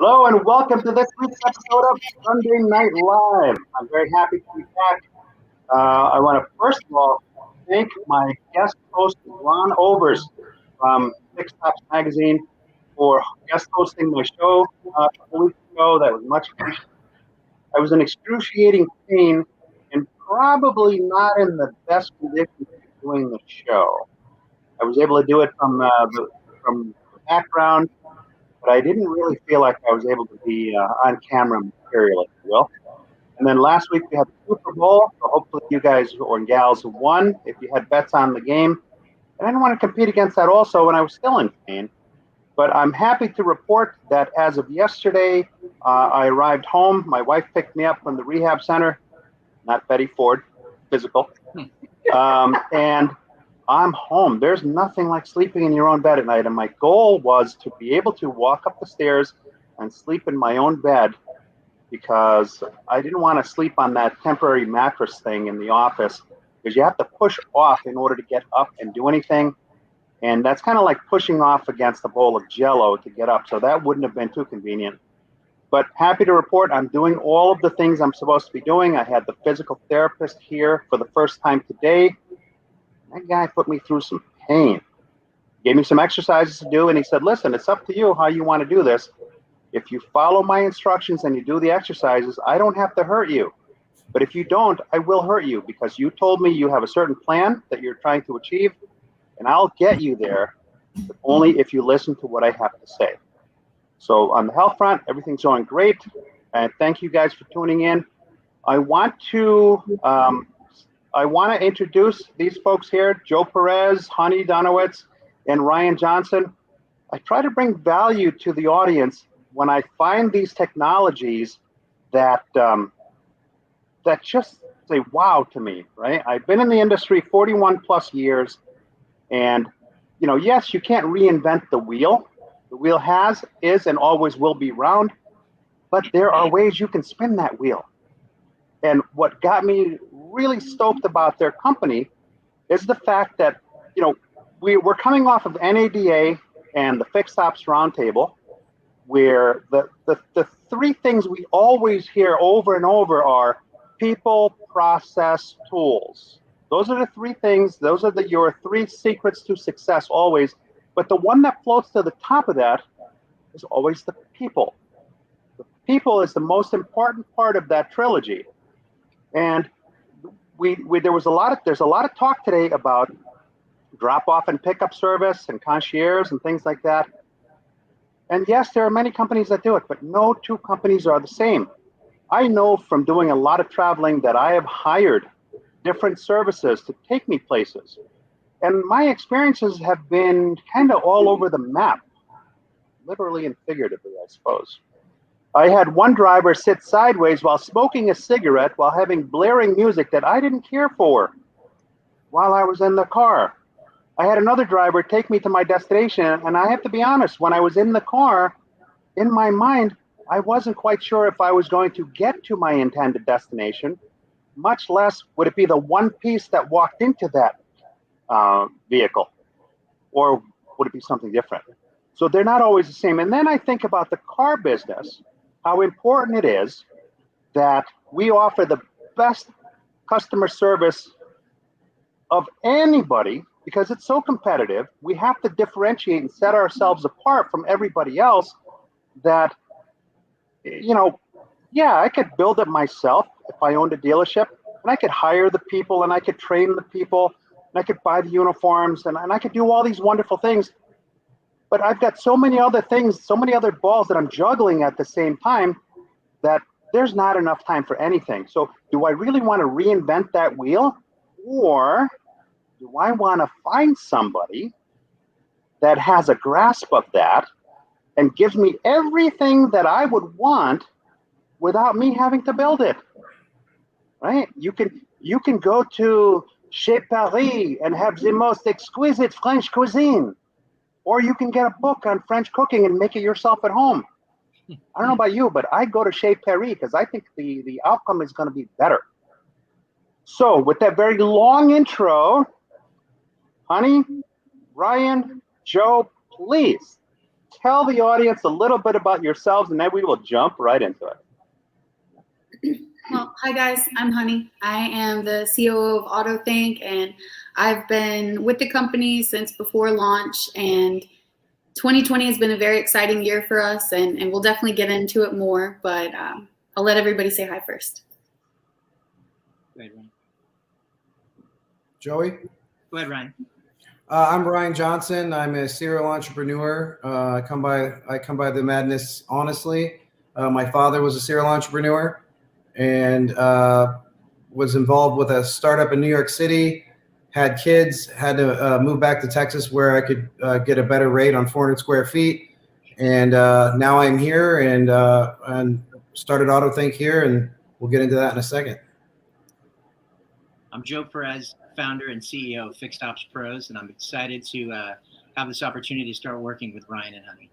Hello and welcome to this week's episode of Sunday Night Live. I'm very happy to be back. I want to first of all thank my guest host, Ron Overs from Six Stops Magazine, for guest hosting my show a couple weeks ago. That was much appreciated. I was in excruciating pain and probably not in the best condition to be doing the show. I was able to do it from the background, but I didn't really feel like I was able to be on camera material, if you will. And then last week we had the Super Bowl, so hopefully you guys or gals won if you had bets on the game. And I didn't want to compete against that also when I was still in pain. But I'm happy to report that as of yesterday, I arrived home. My wife picked me up from the rehab center, not Betty Ford, physical. And I'm home. There's nothing like sleeping in your own bed at night. And my goal was to be able to walk up the stairs and sleep in my own bed because I didn't want to sleep on that temporary mattress thing in the office because you have to push off in order to get up and do anything. And that's kind of like pushing off against a bowl of Jell-O to get up. So that wouldn't have been too convenient. But happy to report I'm doing all of the things I'm supposed to be doing. I had the physical therapist here for the first time today. That guy put me through some pain. Gave me some exercises to do, and he said, listen, it's up to you how you want to do this. If you follow my instructions and you do the exercises, I don't have to hurt you. But if you don't, I will hurt you because you told me you have a certain plan that you're trying to achieve, and I'll get you there, but only if you listen to what I have to say. So on the health front, everything's going great, and thank you guys for tuning in. I want to introduce these folks here, Joe Perez, Honey Donowitz, and Ryan Johnson. I try to bring value to the audience when I find these technologies that just say wow to me, right? I've been in the industry 41 plus years, and yes, you can't reinvent the wheel. The wheel is, and always will be round, but there are ways you can spin that wheel. And what got me really stoked about their company is the fact that, we're coming off of NADA and the Fixed Ops Roundtable, where the three things we always hear over and over are people, process, tools. Those are the three things. Those are your three secrets to success always. But the one that floats to the top of that is always the people. The people is the most important part of that trilogy. And there's a lot of talk today about drop off and pickup service and concierge and things like that. And yes, there are many companies that do it, but no two companies are the same. I know from doing a lot of traveling that I have hired different services to take me places. And my experiences have been kind of all over the map, literally and figuratively, I suppose. I had one driver sit sideways while smoking a cigarette while having blaring music that I didn't care for while I was in the car. I had another driver take me to my destination, and I have to be honest, when I was in the car, in my mind, I wasn't quite sure if I was going to get to my intended destination, much less would it be the one piece that walked into that vehicle, or would it be something different? So they're not always the same. And then I think about the car business, how important it is that we offer the best customer service of anybody because it's so competitive. We have to differentiate and set ourselves apart from everybody else that, I could build it myself if I owned a dealership, and I could hire the people, and I could train the people, and I could buy the uniforms, and I could do all these wonderful things. But I've got so many other things, so many other balls that I'm juggling at the same time that there's not enough time for anything. So do I really want to reinvent that wheel? Or do I want to find somebody that has a grasp of that and gives me everything that I would want without me having to build it? Right? You can go to Chez Paris and have the most exquisite French cuisine. Or you can get a book on French cooking and make it yourself at home. I don't know about you, but I go to Chez Paris because I think the outcome is going to be better. So with that very long intro, Honey, Ryan, Joe, please tell the audience a little bit about yourselves, and then we will jump right into it. Well, hi guys, I'm Honey. I am the COO of Autothink, and I've been with the company since before launch, and 2020 has been a very exciting year for us, and we'll definitely get into it more, but I'll let everybody say hi first. Go ahead, Ryan. Joey? Go ahead, Ryan. I'm Ryan Johnson. I'm a serial entrepreneur. I come by the madness honestly. My father was a serial entrepreneur and was involved with a startup in New York City, had kids, had to move back to Texas where I could get a better rate on 400 square feet. And now I'm here and started Autothink here, and we'll get into that in a second. I'm Joe Perez, founder and CEO of Fixed Ops Pros, and I'm excited to have this opportunity to start working with Ryan and Honey.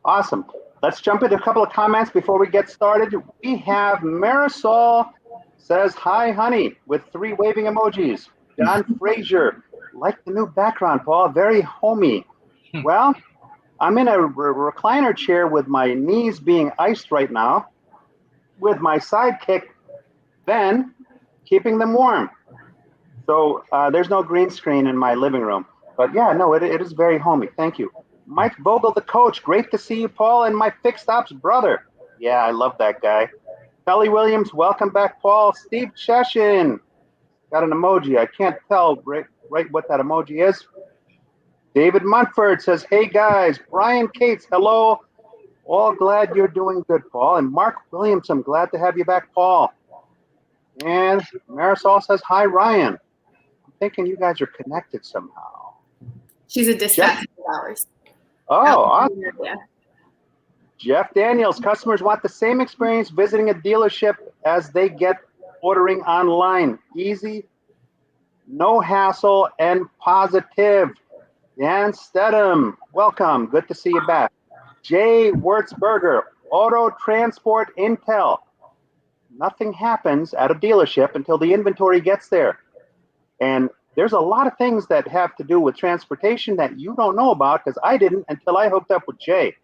Awesome. Let's jump into a couple of comments before we get started. We have Marisol says, hi, Honey, with 3 waving emojis. John Frazier, like the new background, Paul, very homey. Well, I'm in a recliner chair with my knees being iced right now, with my sidekick, Ben, keeping them warm. So there's no green screen in my living room. But yeah, no, it is very homey. Thank you. Mike Vogel, the coach. Great to see you, Paul, and my Fixed Ops brother. Yeah, I love that guy. Kelly Williams, welcome back, Paul. Steve Cheshin, got an emoji. I can't tell right what that emoji is. David Montford says, hey, guys. Brian Cates, hello. All glad you're doing good, Paul. And Mark Williams, I'm glad to have you back, Paul. And Marisol says, hi, Ryan. I'm thinking you guys are connected somehow. She's a dispatcher of ours. Oh, awesome. Yeah. Jeff Daniels, customers want the same experience visiting a dealership as they get ordering online. Easy, no hassle, and positive. Dan Stedham, welcome. Good to see you back. Jay Wertzberger, Auto Transport Intel. Nothing happens at a dealership until the inventory gets there. And there's a lot of things that have to do with transportation that you don't know about, because I didn't until I hooked up with Jay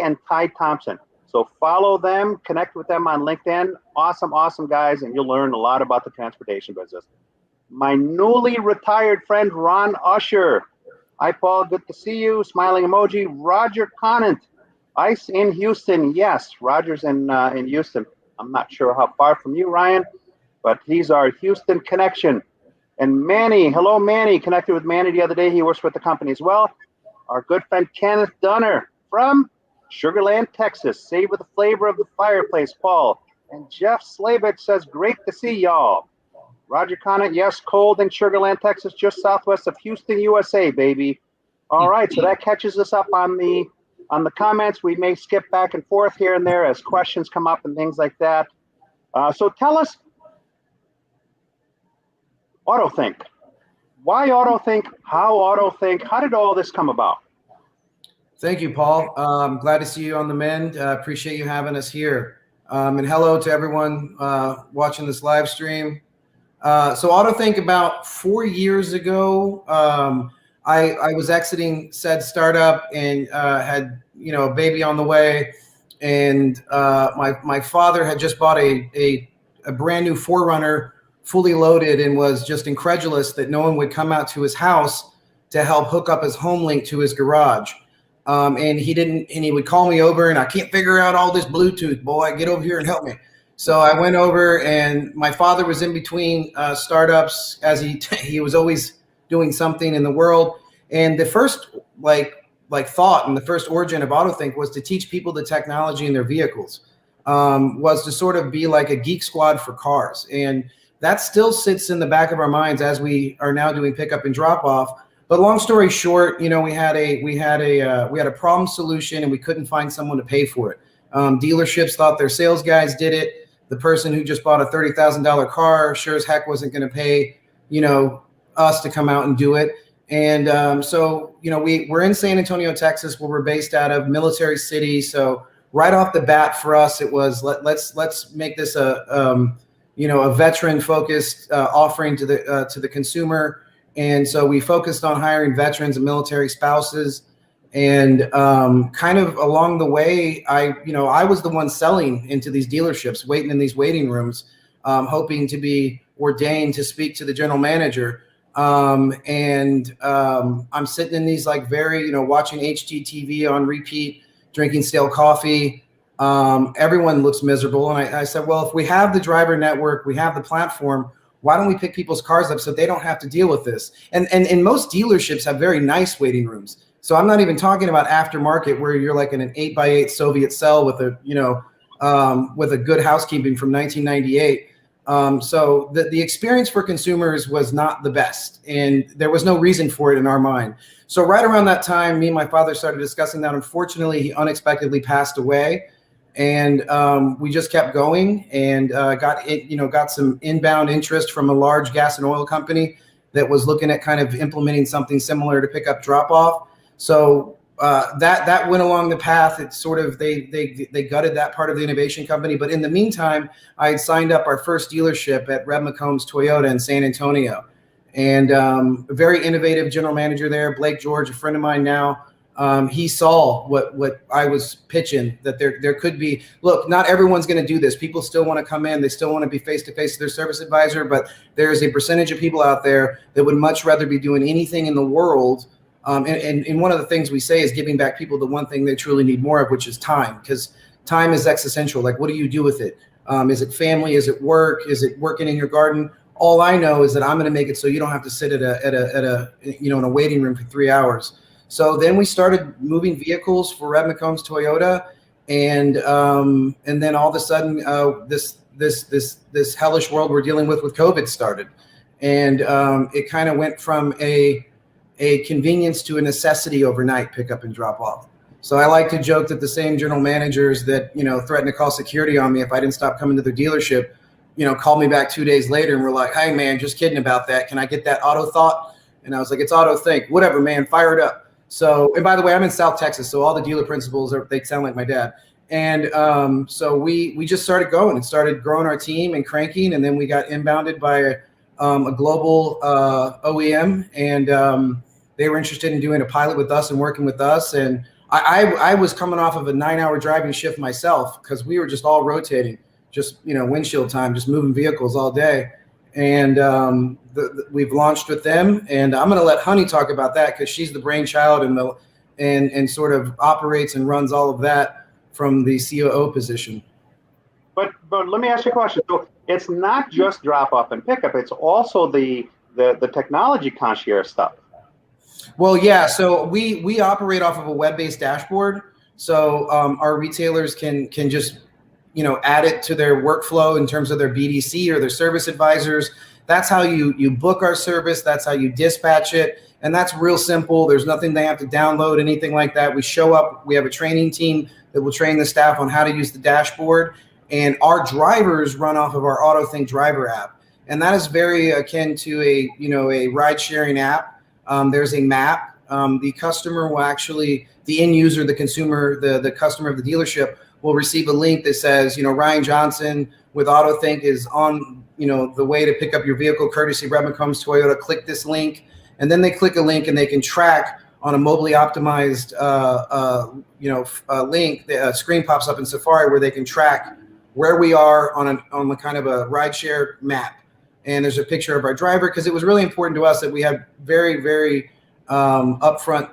and Ty Thompson. So follow them, connect with them on LinkedIn. Awesome, awesome guys, and you'll learn a lot about the transportation business. My newly retired friend, Ron Usher. Hi, Paul, good to see you. Smiling emoji. Roger Conant, ICE in Houston. Yes, Roger's in Houston. I'm not sure how far from you, Ryan, but he's our Houston connection. And Manny, hello, Manny. Connected with Manny the other day. He works with the company as well. Our good friend Kenneth Dunner from Sugar Land, Texas. Savor the flavor of the fireplace, Paul. And Jeff Slavich says, great to see y'all. Roger Conant, yes, cold in Sugar Land, Texas, just southwest of Houston, USA, baby. All right, so that catches us up on the comments. We may skip back and forth here and there as questions come up and things like that. So tell us, Autothink. Why Autothink? How Autothink? How did all this come about? Thank you, Paul. I'm glad to see you on the mend. Appreciate you having us here. And hello to everyone watching this live stream. So Autothink, about 4 years ago, I was exiting said startup and had a baby on the way, and my father had just bought a brand new 4Runner, fully loaded, and was just incredulous that no one would come out to his house to help hook up his home link to his garage. And he would call me over, and I can't figure out all this Bluetooth, boy, get over here and help me. So I went over, and my father was in between startups, as he was always doing something in the world. And the first thought and the first origin of Autothink was to teach people the technology in their vehicles, was to sort of be like a geek squad for cars. And that still sits in the back of our minds as we are now doing pickup and drop off. But long story short, we had a problem solution, and we couldn't find someone to pay for it. Dealerships thought their sales guys did it. The person who just bought a $30,000 car sure as heck wasn't going to pay, us to come out and do it. And so we're in San Antonio, Texas, where we're based out of, Military City. So right off the bat for us, it was let's make this a veteran focused offering to the consumer. And so we focused on hiring veterans and military spouses. And kind of along the way, I was the one selling into these dealerships, waiting in these waiting rooms, hoping to be ordained to speak to the general manager. I'm sitting in these like very, watching HGTV on repeat, drinking stale coffee. Everyone looks miserable. And I said, well, if we have the driver network, we have the platform, why don't we pick people's cars up so they don't have to deal with this? And most dealerships have very nice waiting rooms. So I'm not even talking about aftermarket where you're like in an 8x8 Soviet cell with a good housekeeping from 1998. So the experience for consumers was not the best, and there was no reason for it in our mind. So right around that time, me and my father started discussing that. Unfortunately, he unexpectedly passed away, and we just kept going and got some inbound interest from a large gas and oil company that was looking at kind of implementing something similar to pick up drop off. So that went along the path. It's sort of they gutted that part of the innovation company. But in the meantime, I had signed up our first dealership at Reb McCombs Toyota in San Antonio, and a very innovative general manager there, Blake George, a friend of mine now. He saw what I was pitching, that there could be, look, not everyone's going to do this. People still want to come in. They still want to be face-to-face with their service advisor, but there's a percentage of people out there that would much rather be doing anything in the world. And one of the things we say is giving back people the one thing they truly need more of, which is time, because time is existential. Like, what do you do with it? Is it family? Is it work? Is it working in your garden? All I know is that I'm going to make it so you don't have to sit in a waiting room for 3 hours. So then we started moving vehicles for Reb McCombs Toyota, and then all of a sudden this hellish world we're dealing with COVID started, and it kind of went from a convenience to a necessity overnight, pickup and drop off. So I like to joke that the same general managers that threatened to call security on me if I didn't stop coming to their dealership, called me back 2 days later and were like, "Hey man, just kidding about that. Can I get that auto thought?" And I was like, "It's Autothink. Whatever, man. Fire it up." So, and by the way, I'm in South Texas, so all the dealer principals they sound like my dad. And so we just started going and started growing our team and cranking, and then we got inbounded by a global OEM, and they were interested in doing a pilot with us and working with us. And I was coming off of a 9-hour driving shift myself because we were just all rotating, just windshield time, just moving vehicles all day. And we've launched with them, and I'm going to let Honey talk about that because she's the brainchild and sort of operates and runs all of that from the COO position. But let me ask you a question. So it's not just drop off and pickup; it's also the technology concierge stuff. Well, yeah. So we operate off of a web-based dashboard. So our retailers can just add it to their workflow in terms of their BDC or their service advisors. That's how you book our service. That's how you dispatch it. And that's real simple. There's nothing they have to download, anything like that. We show up, we have a training team that will train the staff on how to use the dashboard. And our drivers run off of our Autothink driver app. And that is very akin to a ride sharing app. There's a map. The customer will actually, the end user, the consumer, the customer of the dealership will receive a link that says, Ryan Johnson with Autothink is on, the way to pick up your vehicle, courtesy Reb McCombs Toyota. Click this link. And then they click a link and they can track on a mobily optimized, link. The screen pops up in Safari where they can track where we are on the kind of a rideshare map. And there's a picture of our driver because it was really important to us that we have very, very upfront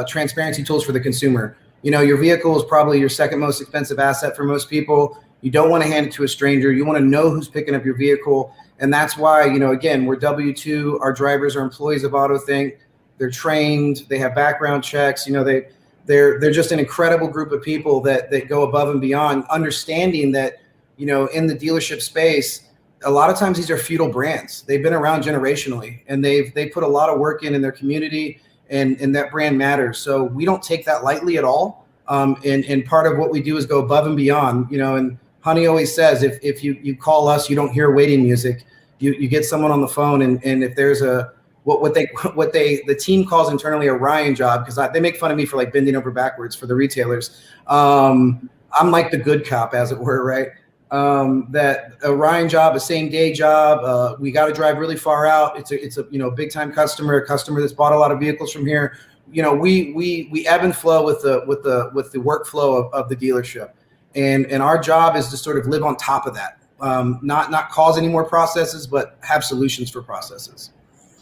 transparency tools for the consumer. Your vehicle is probably your second most expensive asset for most people. You don't want to hand it to a stranger. You want to know who's picking up your vehicle. And that's why, again, we're W-2. Our drivers are employees of Autothink. They're trained. They have background checks. They're just an incredible group of people that go above and beyond, understanding that, in the dealership space, a lot of times these are feudal brands. They've been around generationally, and they put a lot of work in their community, and that brand matters. So we don't take that lightly at all. And part of what we do is go above and beyond, and Honey always says, if you call us, you don't hear waiting music. You get someone on the phone, and if there's the team calls internally a Ryan job, because they make fun of me for like bending over backwards for the retailers. I'm like the good cop, as it were, right? that a Ryan job, a same day job, we got to drive really far out. It's a big time customer, a customer that's bought a lot of vehicles from here. We ebb and flow with the workflow of the dealership, and our job is to sort of live on top of that, not cause any more processes, but have solutions for processes.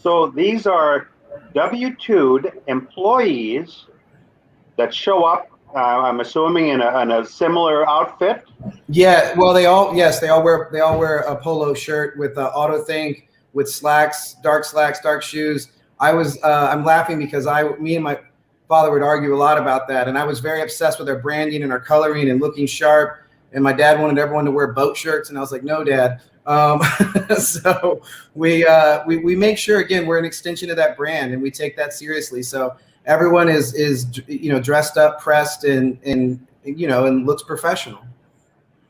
So these are W-2'd employees that show up, I'm assuming in a similar outfit. Yeah, well, they all wear a polo shirt with Autothink, with slacks, dark shoes. I'm laughing because me and my father would argue a lot about that, and I was very obsessed with our branding and our coloring and looking sharp. And my dad wanted everyone to wear boat shirts, and I was like, no, Dad. So we make sure, again, we're an extension of that brand, and we take that seriously. So everyone is dressed up, pressed, and looks professional.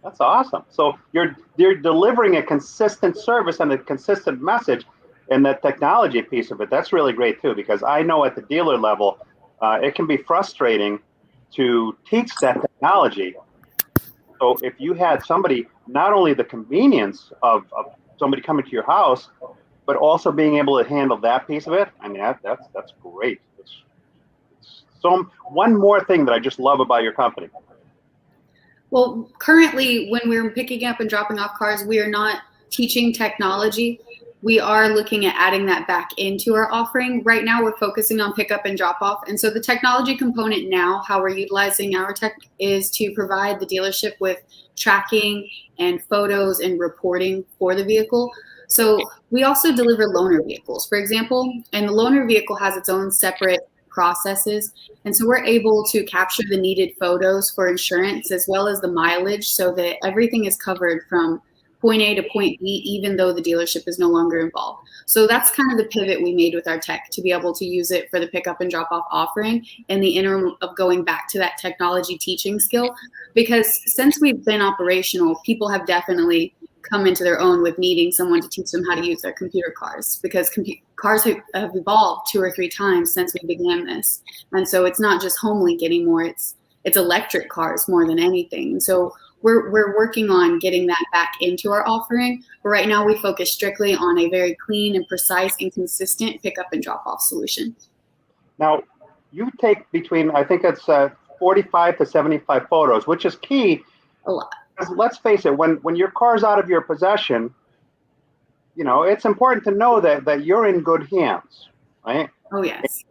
That's awesome. So you're delivering a consistent service and a consistent message, and the technology piece of it, that's really great too, because I know at the dealer level, it can be frustrating to teach that technology. So if you had somebody, not only the convenience of somebody coming to your house, but also being able to handle that piece of it, I mean, that's great. So one more thing that I just love about your company. Well, currently, when we're picking up and dropping off cars, we are not teaching technology. We are looking at adding that back into our offering. Right now, we're focusing on pickup and drop off. And so the technology component now, how we're utilizing our tech, is to provide the dealership with tracking and photos and reporting for the vehicle. So we also deliver loaner vehicles, for example, and the loaner vehicle has its own separate processes. And so we're able to capture the needed photos for insurance as well as the mileage so that everything is covered from point A to point B, even though the dealership is no longer involved. So that's kind of the pivot we made with our tech, to be able to use it for the pickup and drop off offering in the interim of going back to that technology teaching skill. Because since we've been operational, people have definitely come into their own with needing someone to teach them how to use their computer cars, because cars have evolved 2 or 3 times since we began this. And so it's not just HomeLink anymore, it's electric cars more than anything. And so we're working on getting that back into our offering. But right now we focus strictly on a very clean and precise and consistent pickup and drop off solution. Now, you take between, I think it's 45 to 75 photos, which is key. A lot. Let's face it, when your car's out of your possession, it's important to know that you're in good hands, right? Oh, yes.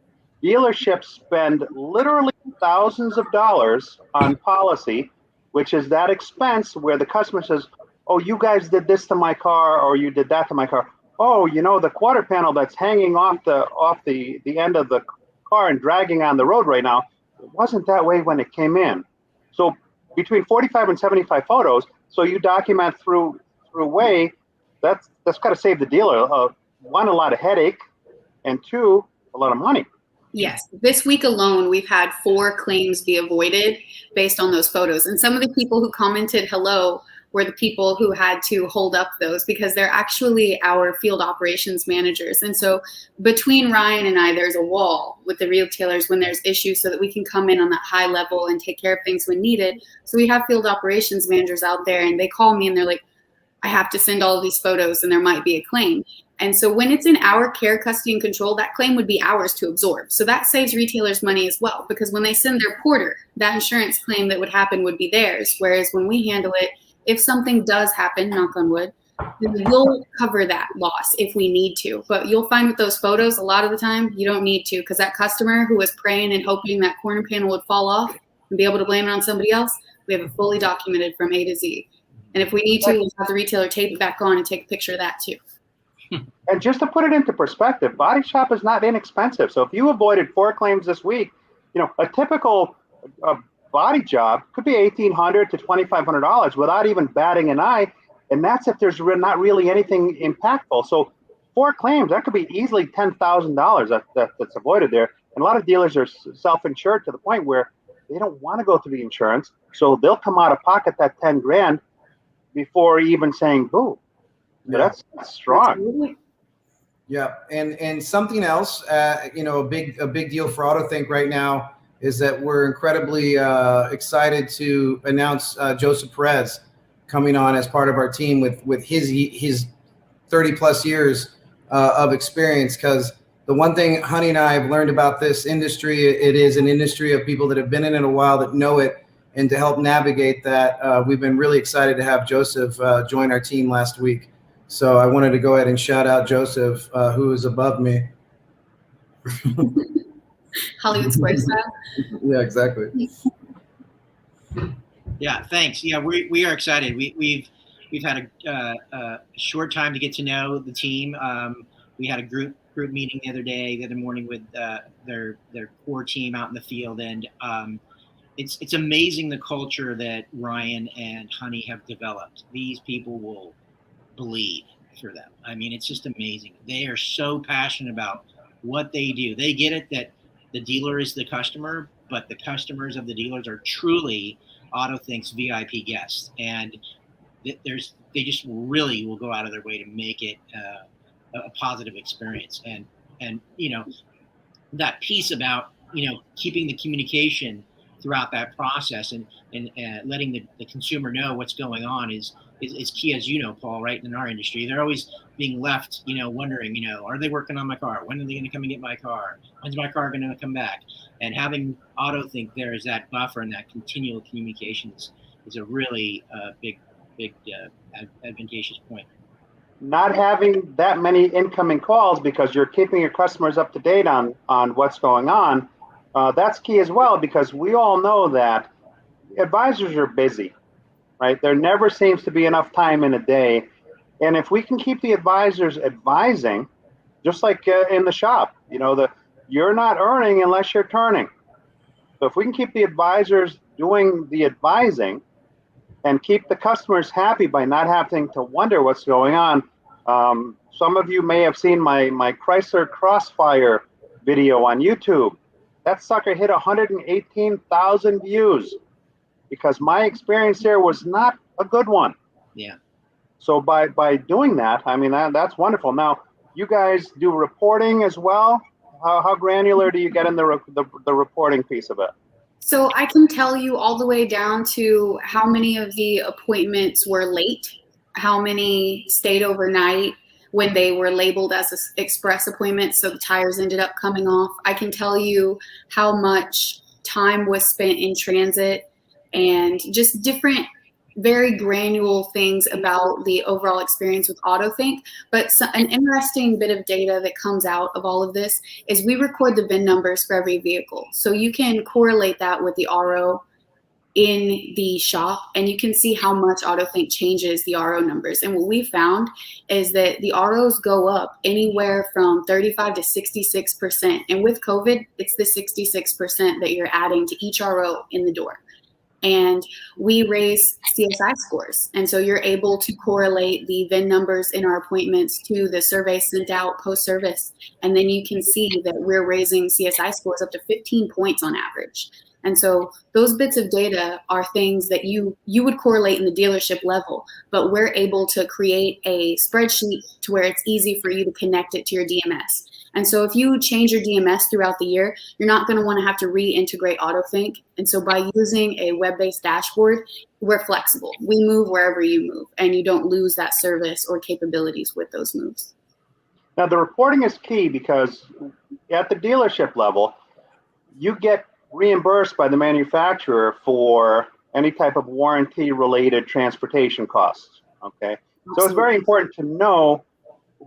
Dealerships spend literally thousands of dollars on policy, which is that expense where the customer says, oh, you guys did this to my car, or you did that to my car. Oh, the quarter panel that's hanging off the end of the car and dragging on the road right now, it wasn't that way when it came in. So between 45 and 75 photos, so you document through way, that's got to save the dealer, one, a lot of headache, and 2, a lot of money. Yes. This week alone, we've had 4 claims be avoided based on those photos. And some of the people who commented hello were the people who had to hold up those, because they're actually our field operations managers. And so between Ryan and I, there's a wall with the retailers when there's issues, so that we can come in on that high level and take care of things when needed. So we have field operations managers out there, and they call me and they're like, I have to send all of these photos and there might be a claim. And so when it's in our care, custody, and control, that claim would be ours to absorb. So that saves retailers money as well, because when they send their porter, that insurance claim that would happen would be theirs. Whereas when we handle it, if something does happen, knock on wood, then we'll cover that loss if we need to. But you'll find with those photos, a lot of the time, you don't need to, because that customer who was praying and hoping that corner panel would fall off and be able to blame it on somebody else, we have it fully documented from A to Z. And if we need to, we'll have the retailer tape it back on and take a picture of that too. And just to put it into perspective, body shop is not inexpensive. So if you avoided 4 claims this week, a typical body job could be $1,800 to $2,500 without even batting an eye. And that's if there's not really anything impactful. So 4 claims, that could be easily $10,000 that's avoided there. And a lot of dealers are self-insured to the point where they don't want to go through the insurance. So they'll come out of pocket that 10 grand before even saying boo. So that's strong. Absolutely. Yeah, and something else, a big deal for Autothink right now is that we're incredibly excited to announce Joseph Perez coming on as part of our team with his 30 plus years of experience. Because the one thing Honey and I have learned about this industry, it is an industry of people that have been in it a while, that know it. And to help navigate that, we've been really excited to have Joseph join our team last week. So I wanted to go ahead and shout out Joseph, who is above me. Hollywood Square style. Yeah, exactly. Yeah, thanks. Yeah, we are excited. We've had a short time to get to know the team. We had a group meeting the other morning with their core team out in the field, and it's amazing the culture that Ryan and Honey have developed. These people will bleed for them. I mean, it's just amazing. They are so passionate about what they do. They get it that the dealer is the customer, but the customers of the dealers are truly Autothink's VIP guests, and they just really will go out of their way to make it a positive experience. And that piece about keeping the communication throughout that process and letting the consumer know what's going on is key, as you know, Paul, right? In our industry, they're always being left, wondering, are they working on my car? When are they going to come and get my car? When's my car going to come back? And having Autothink there as that buffer and that continual communications is a really big advantageous point. Not having that many incoming calls because you're keeping your customers up to date on what's going on, that's key as well, because we all know that advisors are busy, right? There never seems to be enough time in a day. And if we can keep the advisors advising, just like in the shop, you're not earning unless you're turning. So if we can keep the advisors doing the advising and keep the customers happy by not having to wonder what's going on. Some of you may have seen my Chrysler Crossfire video on YouTube. That sucker hit 118,000 views because my experience there was not a good one. Yeah. So by doing that, I mean, that's wonderful. Now, you guys do reporting as well. How granular do you get in the reporting piece of it? So I can tell you all the way down to how many of the appointments were late, how many stayed overnight when they were labeled as express appointments, so the tires ended up coming off. I can tell you how much time was spent in transit and just different, very granular things about the overall experience with Autothink. But an interesting bit of data that comes out of all of this is we record the VIN numbers for every vehicle. So you can correlate that with the RO in the shop, and you can see how much Autothink changes the RO numbers. And what we found is that the ROs go up anywhere from 35 to 66%. And with COVID, it's the 66% that you're adding to each RO in the door. And we raise CSI scores. And so you're able to correlate the VIN numbers in our appointments to the survey sent out post-service. And then you can see that we're raising CSI scores up to 15 points on average. And so those bits of data are things that you would correlate in the dealership level, but we're able to create a spreadsheet to where it's easy for you to connect it to your DMS. And so if you change your DMS throughout the year, you're not going to want to have to reintegrate Autothink. And so by using a web-based dashboard, we're flexible. We move wherever you move, and you don't lose that service or capabilities with those moves. Now, the reporting is key because at the dealership level, you get reimbursed by the manufacturer for any type of warranty-related transportation costs, okay? So it's very important to know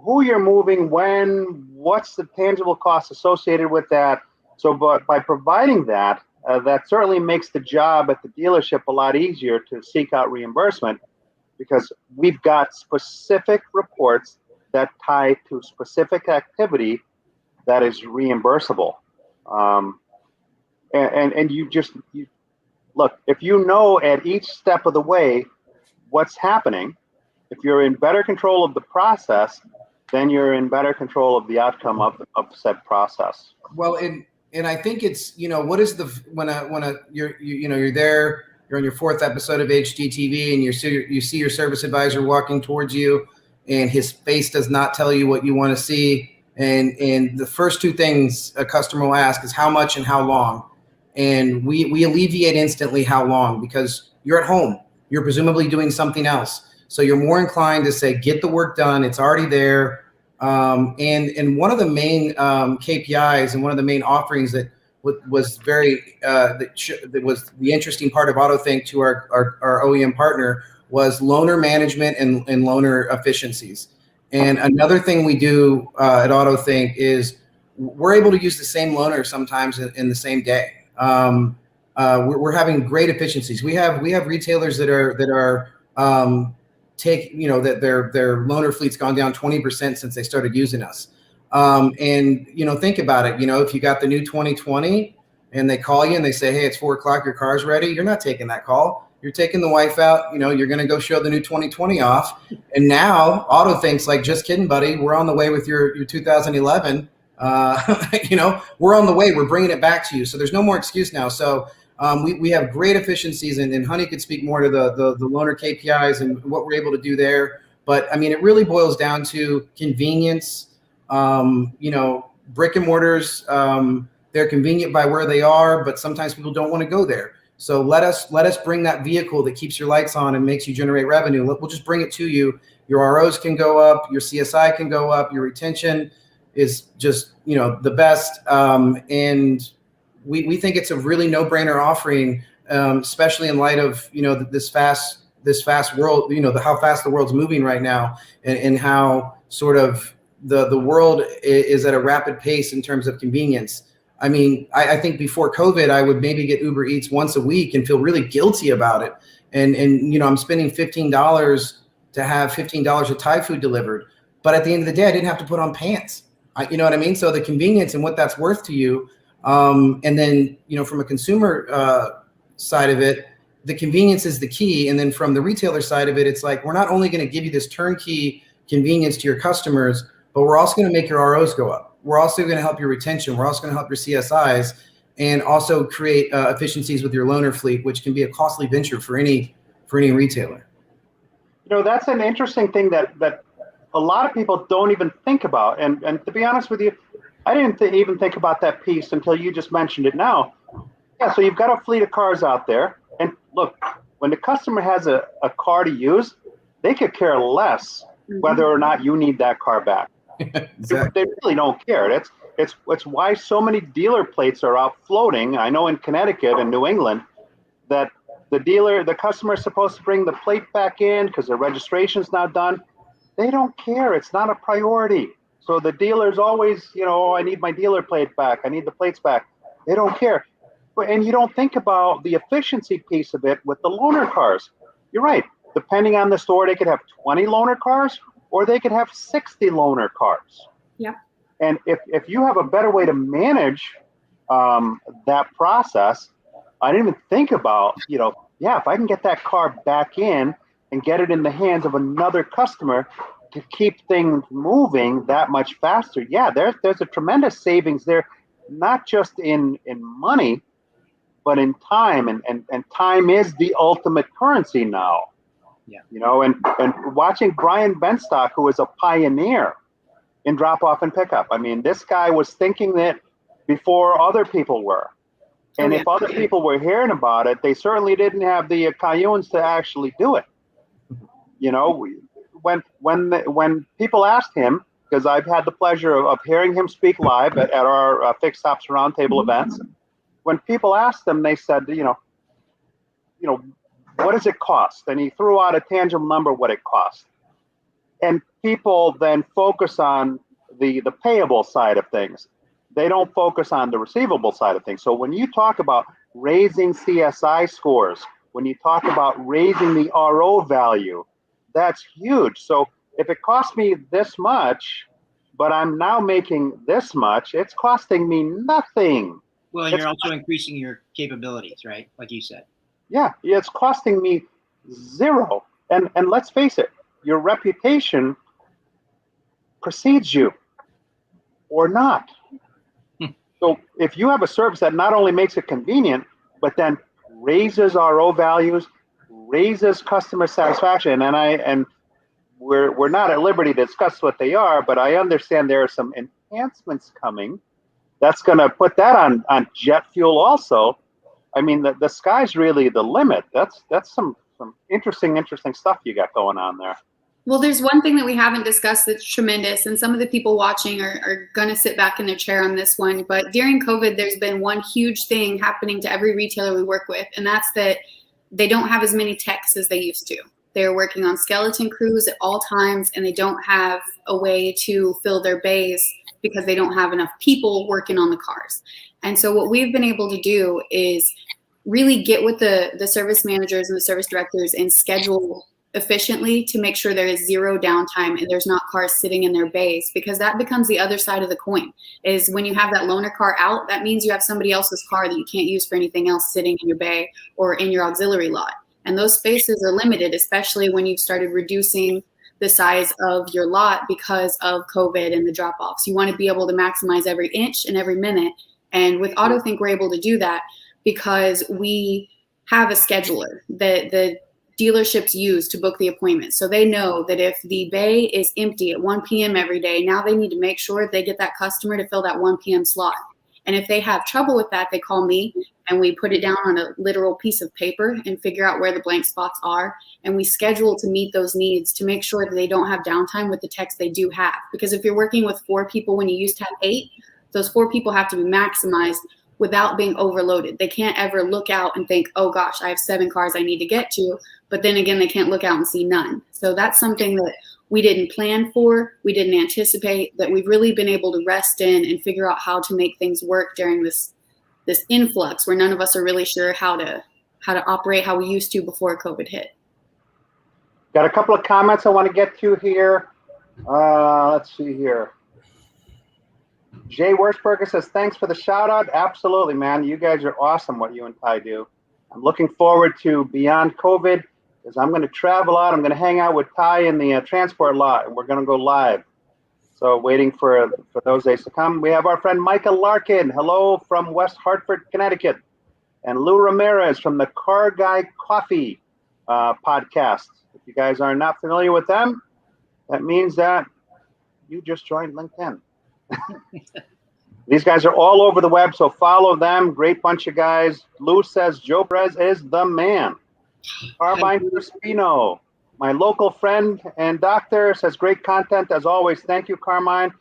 who you're moving, when, what's the tangible cost associated with that. So by providing that, that certainly makes the job at the dealership a lot easier to seek out reimbursement, because we've got specific reports that tie to specific activity that is reimbursable. And you look, if you know at each step of the way what's happening, if you're in better control of the process, then you're in better control of the outcome of said process. Well, and I think it's, what is when you're there, you're on your 4th episode of HGTV, and you see your service advisor walking towards you, and his face does not tell you what you want to see. And the first 2 things a customer will ask is how much and how long. And we alleviate instantly how long, because you're at home. you're presumably doing something else. So you're more inclined to say, get the work done. It's already there. And one of the main KPIs and one of the main offerings that was very that was the interesting part of Autothink to our OEM partner was loaner management and loaner efficiencies. And another thing we do at Autothink is we're able to use the same loaner sometimes in the same day. We're having great efficiencies. We have retailers that are that their loaner fleet's gone down 20% since they started using us. And think about it. If you got the new 2020 and they call you and they say, hey, it's 4 o'clock, your car's ready, you're not taking that call. You're taking the wife out, you're going to go show the new 2020 off. And now Autothink's like, just kidding, buddy. We're on the way with your 2011. We're on the way. We're bringing it back to you. So there's no more excuse now. So we have great efficiencies, and Honey could speak more to the loaner KPIs and what we're able to do there. But I mean, it really boils down to convenience. Brick and mortars, they're convenient by where they are, but sometimes people don't want to go there. So let us bring that vehicle that keeps your lights on and makes you generate revenue. We'll just bring it to you. Your ROs can go up, your CSI can go up, your retention is just the best. And we think it's a really no-brainer offering, especially in light of this fast world, how fast the world's moving right now, and how sort of the world is at a rapid pace in terms of convenience. I mean, I think before COVID, I would maybe get Uber Eats once a week and feel really guilty about it. And I'm spending $15 to have $15 of Thai food delivered. But at the end of the day, I didn't have to put on pants. You know what I mean? So the convenience and what that's worth to you. And then, from a consumer side of it, the convenience is the key. And then from the retailer side of it, it's like, we're not only going to give you this turnkey convenience to your customers, but we're also going to make your ROs go up. We're also going to help your retention. We're also going to help your CSIs, and also create efficiencies with your loaner fleet, which can be a costly venture for any retailer. That's an interesting thing that a lot of people don't even think about. And to be honest with you, I didn't even think about that piece until you just mentioned it now. Yeah, so you've got a fleet of cars out there. And look, when the customer has a car to use, they could care less whether or not you need that car back. Exactly. They really don't care. It's why so many dealer plates are out floating. I know in Connecticut and New England that the customer is supposed to bring the plate back in because the registration's not done. They don't care. It's not a priority. So the dealer's always, I need my dealer plate back. I need the plates back. They don't care. And you don't think about the efficiency piece of it with the loaner cars. You're right. Depending on the store, they could have 20 loaner cars or they could have 60 loaner cars. Yeah. And if you have a better way to manage that process, I didn't even think about, if I can get that car back in and get it in the hands of another customer to keep things moving that much faster. Yeah, there's a tremendous savings there, not just in money, but in time. And time is the ultimate currency now. Yeah. And watching Brian Benstock, who is a pioneer in drop-off and pickup. I mean, this guy was thinking that before other people were. And if other people were hearing about it, they certainly didn't have the cayunes to actually do it. When people asked him, because I've had the pleasure of hearing him speak live at our Fixed Ops Roundtable events, when people asked him, they said, what does it cost? And he threw out a tangible number what it cost. And people then focus on the payable side of things. They don't focus on the receivable side of things. So when you talk about raising CSI scores, when you talk about raising the RO value, that's huge. So if it costs me this much, but I'm now making this much, it's costing me nothing. Well, you're also increasing your capabilities, right? Like you said. Yeah, it's costing me zero. And let's face it, your reputation precedes you or not. So if you have a service that not only makes it convenient, but then raises RO values, raises customer satisfaction, and we're not at liberty to discuss what they are, but I understand there are some enhancements coming that's going to put that on jet fuel also. I mean, the sky's really the limit. That's some some interesting stuff you got going on there. Well, there's one thing that we haven't discussed that's tremendous, and some of the people watching are going to sit back in their chair on this one. But during COVID, there's been one huge thing happening to every retailer we work with, and that's that they don't have as many techs as they used to. They're working on skeleton crews at all times, and they don't have a way to fill their bays because they don't have enough people working on the cars. And so what we've been able to do is really get with the service managers and the service directors and schedule efficiently to make sure there is zero downtime and there's not cars sitting in their bays, because that becomes the other side of the coin. Is when you have that loaner car out, that means you have somebody else's car that you can't use for anything else sitting in your bay or in your auxiliary lot. And those spaces are limited, especially when you've started reducing the size of your lot because of COVID and the drop-offs. You want to be able to maximize every inch and every minute. And with Autothink, we're able to do that because we have a scheduler that the dealerships use to book the appointment. So they know that if the bay is empty at 1 p.m. every day, now they need to make sure they get that customer to fill that 1 p.m. slot. And if they have trouble with that, they call me and we put it down on a literal piece of paper and figure out where the blank spots are. And we schedule to meet those needs to make sure that they don't have downtime with the techs they do have. Because if you're working with 4 people when you used to have 8, those 4 people have to be maximized without being overloaded. They can't ever look out and think, oh gosh, I have 7 cars I need to get to. But then again, they can't look out and see none. So that's something that we didn't plan for, we didn't anticipate, that we've really been able to rest in and figure out how to make things work during this influx where none of us are really sure how to operate how we used to before COVID hit. Got a couple of comments I want to get to here. Let's see here. Jay Wurzberger says, thanks for the shout out. Absolutely, man. You guys are awesome what you and Ty do. I'm looking forward to beyond COVID because I'm going to travel out. I'm going to hang out with Ty in the transport lot, and we're going to go live. So waiting for those days to come. We have our friend Micah Larkin. Hello from West Hartford, Connecticut. And Lou Ramirez from the Car Guy Coffee podcast. If you guys are not familiar with them, that means that you just joined LinkedIn. These guys are all over the web, so follow them. Great bunch of guys. Lou says Joe Perez is the man. Carmine Crispino, my local friend and doctor, says great content as always. Thank you, Carmine.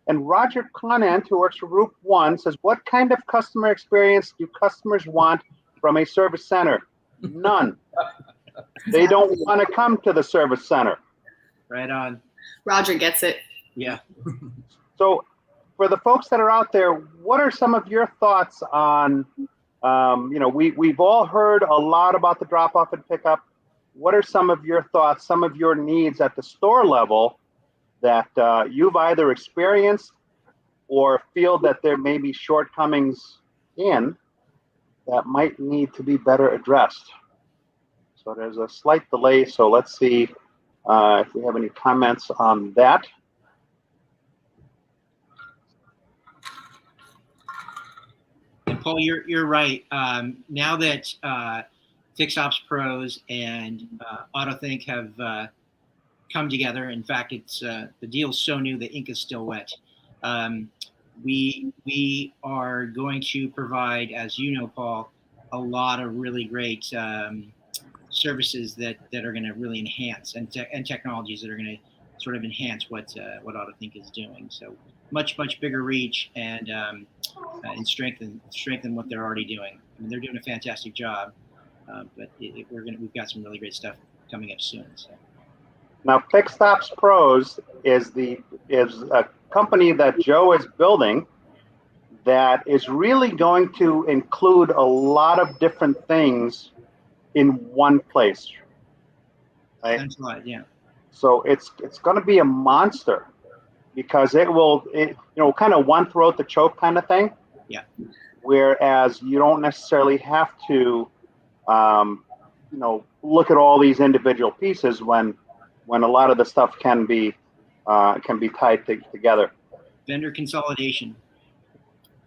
And Roger Conant, who works for Group 1, says, what kind of customer experience do customers want from a service center? None. They don't want to come to the service center. Right on. Roger gets it. Yeah. So for the folks that are out there, what are some of your thoughts on, we've all heard a lot about the drop-off and pickup. What are some of your thoughts, some of your needs at the store level that you've either experienced or feel that there may be shortcomings in that might need to be better addressed? So there's a slight delay, so let's see if we have any comments on that. And Paul, you're right. Now that FixOps Pros and Autothink have come together, in fact, it's the deal's so new the ink is still wet. We are going to provide, as you know, Paul, a lot of really great services that are going to really enhance and technologies that are going to sort of enhance what Autothink is doing. So much bigger reach and strengthen what they're already doing. I mean, they're doing a fantastic job, but we've got some really great stuff coming up soon. So. Now, FixOps Pros is a company that Joe is building that is really going to include a lot of different things in one place. Right? That's right, yeah. So it's going to be a monster because it will kind of one throat to choke kind of thing. Yeah. Whereas you don't necessarily have to, look at all these individual pieces when a lot of the stuff can be tied together. Vendor consolidation.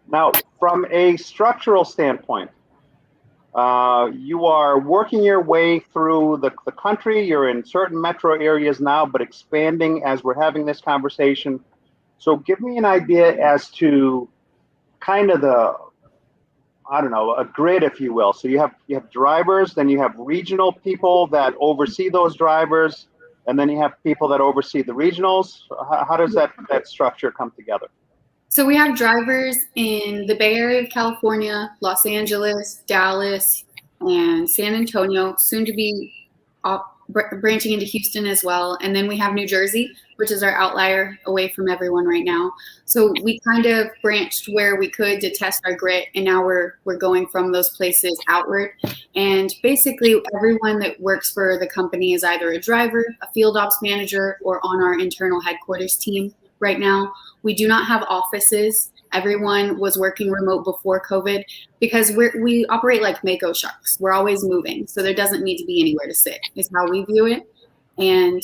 Now, from a structural standpoint, you are working your way through the country. You're in certain metro areas now, but expanding as we're having this conversation. So give me an idea as to kind of I don't know, a grid, if you will. So you have drivers, then you have regional people that oversee those drivers, and then you have people that oversee the regionals. How does that structure come together? So we have drivers in the Bay Area of California, Los Angeles, Dallas, and San Antonio, soon to be branching into Houston as well. And then we have New Jersey, which is our outlier away from everyone right now. So we kind of branched where we could to test our grit, and now we're going from those places outward. And basically everyone that works for the company is either a driver, a field ops manager, or on our internal headquarters team right now. We do not have offices. Everyone was working remote before COVID because we operate like Mako sharks. We're always moving, so there doesn't need to be anywhere to sit, is how we view it. And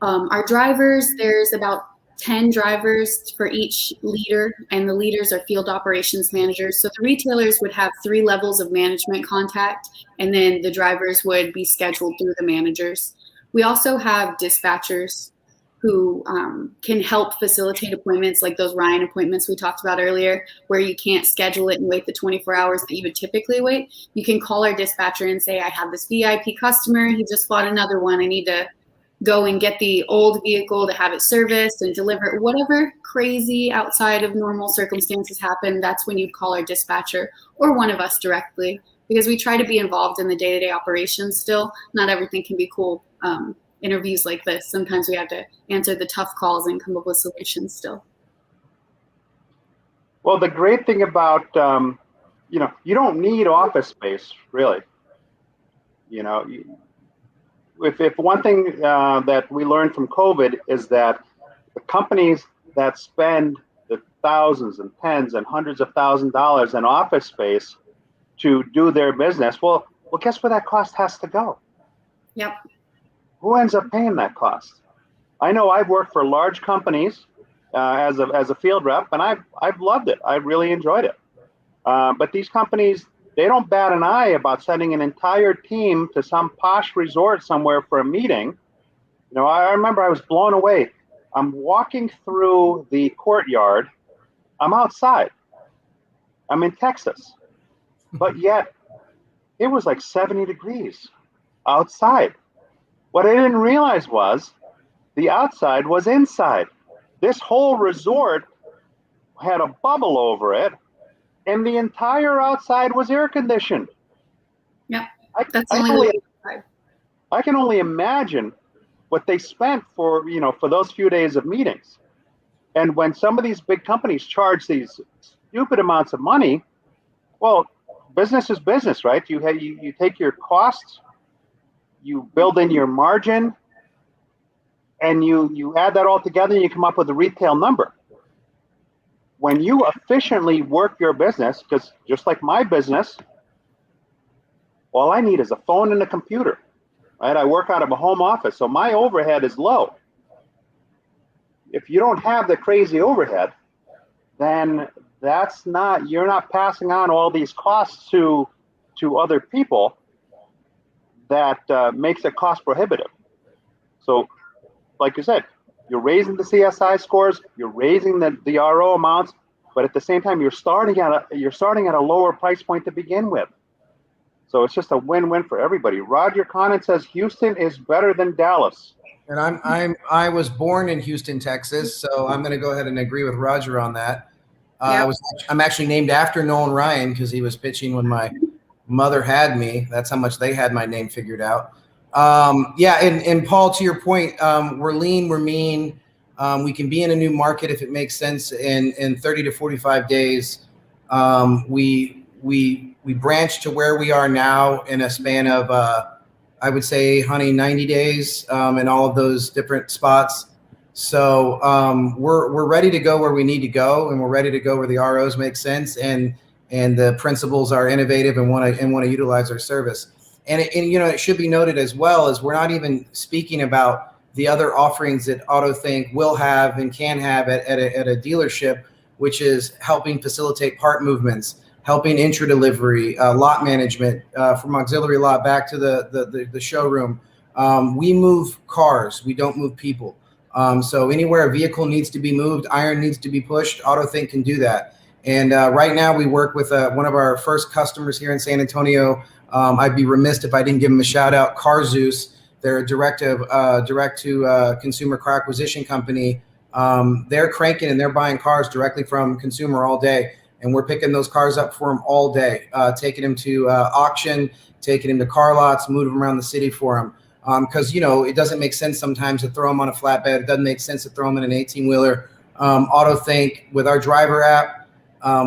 our drivers, there's about 10 drivers for each leader, and the leaders are field operations managers. So the retailers would have 3 levels of management contact, and then the drivers would be scheduled through the managers. We also have dispatchers who can help facilitate appointments like those Ryan appointments we talked about earlier, where you can't schedule it and wait the 24 hours that you would typically wait. You can call our dispatcher and say, I have this VIP customer. He just bought another one. I need to go and get the old vehicle to have it serviced and deliver. Whatever crazy outside of normal circumstances happen, that's when you'd call our dispatcher or one of us directly, because we try to be involved in the day-to-day operations still. Not everything can be cool. Interviews like this, sometimes we have to answer the tough calls and come up with solutions still. Well, the great thing about, you don't need office space, really. If one thing that we learned from COVID is that the companies that spend the thousands and tens and hundreds of thousands of dollars in office space to do their business, well, guess where that cost has to go? Yep. Who ends up paying that cost? I know I've worked for large companies as a field rep, and I've loved it. I really enjoyed it. But these companies, they don't bat an eye about sending an entire team to some posh resort somewhere for a meeting. I remember I was blown away. I'm walking through the courtyard. I'm outside. I'm in Texas, but yet it was like 70 degrees outside. What I didn't realize was the outside was inside. This whole resort had a bubble over it, and the entire outside was air conditioned. Yep, that's the only way. I can only imagine what they spent for those few days of meetings. And when some of these big companies charge these stupid amounts of money, well, business is business, right? You take your costs, you build in your margin, and you add that all together and you come up with a retail number. When you efficiently work your business, because just like my business, all I need is a phone and a computer, right? I work out of a home office, so my overhead is low. If you don't have the crazy overhead, then you're not passing on all these costs to other people. That makes it cost prohibitive. So, like you said, you're raising the CSI scores, you're raising the RO amounts, but at the same time, you're starting at a lower price point to begin with. So it's just a win-win for everybody. Roger Conant says Houston is better than Dallas. And I was born in Houston, Texas, so I'm going to go ahead and agree with Roger on that. Yep. I'm actually named after Nolan Ryan because he was pitching when my mother had me. That's how much they had my name figured out. And Paul, to your point, we're lean, we're mean. We can be in a new market if it makes sense in 30 to 45 days. We branch to where we are now in a span of I would say, honey, 90 days in all of those different spots. So we're ready to go where we need to go, and we're ready to go where the ROs make sense and the principals are innovative and want to utilize our service. And it should be noted as well as we're not even speaking about the other offerings that Autothink will have and can have at a dealership, which is helping facilitate part movements, helping intra-delivery, lot management from auxiliary lot back to the showroom. We move cars, we don't move people. So anywhere a vehicle needs to be moved, iron needs to be pushed, Autothink can do that. And right now we work with one of our first customers here in San Antonio. I'd be remiss if I didn't give them a shout out, CarZeus. They're a direct to consumer car acquisition company. They're cranking and they're buying cars directly from consumer all day. And we're picking those cars up for them all day, taking them to auction, taking them to car lots, moving them around the city for them. Because, it doesn't make sense sometimes to throw them on a flatbed. It doesn't make sense to throw them in an 18-wheeler. Autothink with our driver app,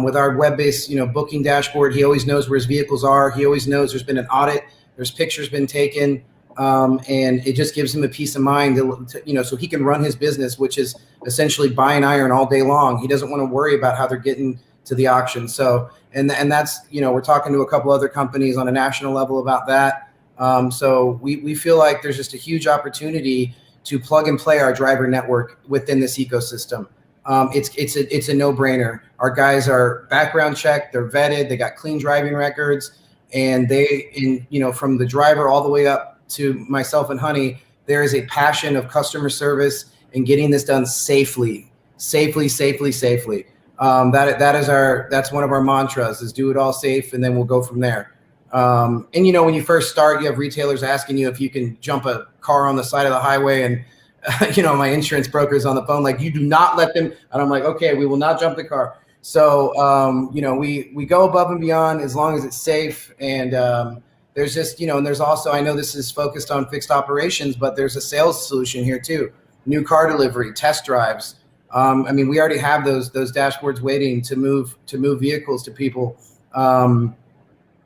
with our web-based, booking dashboard, he always knows where his vehicles are. He always knows there's been an audit, there's pictures been taken, and it just gives him a peace of mind, so he can run his business, which is essentially buying iron all day long. He doesn't want to worry about how they're getting to the auction. So, and that's, we're talking to a couple other companies on a national level about that. So we feel like there's just a huge opportunity to plug and play our driver network within this ecosystem. It's a no-brainer. Our guys are background checked, they're vetted, they got clean driving records, and from the driver all the way up to myself and Honey, there is a passion of customer service and getting this done safely. That's one of our mantras, is do it all safe, and then we'll go from there. And when you first start, you have retailers asking you if you can jump a car on the side of the highway, and my insurance broker's on the phone like, you do not let them. And I'm like, okay, we will not jump the car. So we go above and beyond as long as it's safe. And there's just, and there's also, I know this is focused on fixed operations, but there's a sales solution here too. New car delivery, test drives. We already have those dashboards waiting to move vehicles to people,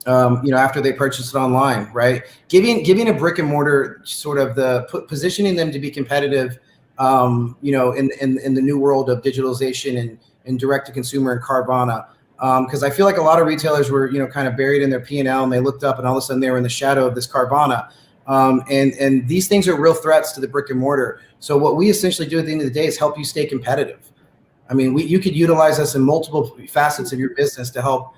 after they purchase it online, right? Giving a brick and mortar sort of positioning them to be competitive, in the new world of digitalization and direct to consumer and Carvana. Because I feel like a lot of retailers were, kind of buried in their P&L, and they looked up and all of a sudden they were in the shadow of this Carvana. And these things are real threats to the brick and mortar. So what we essentially do at the end of the day is help you stay competitive. You could utilize us in multiple facets of your business to help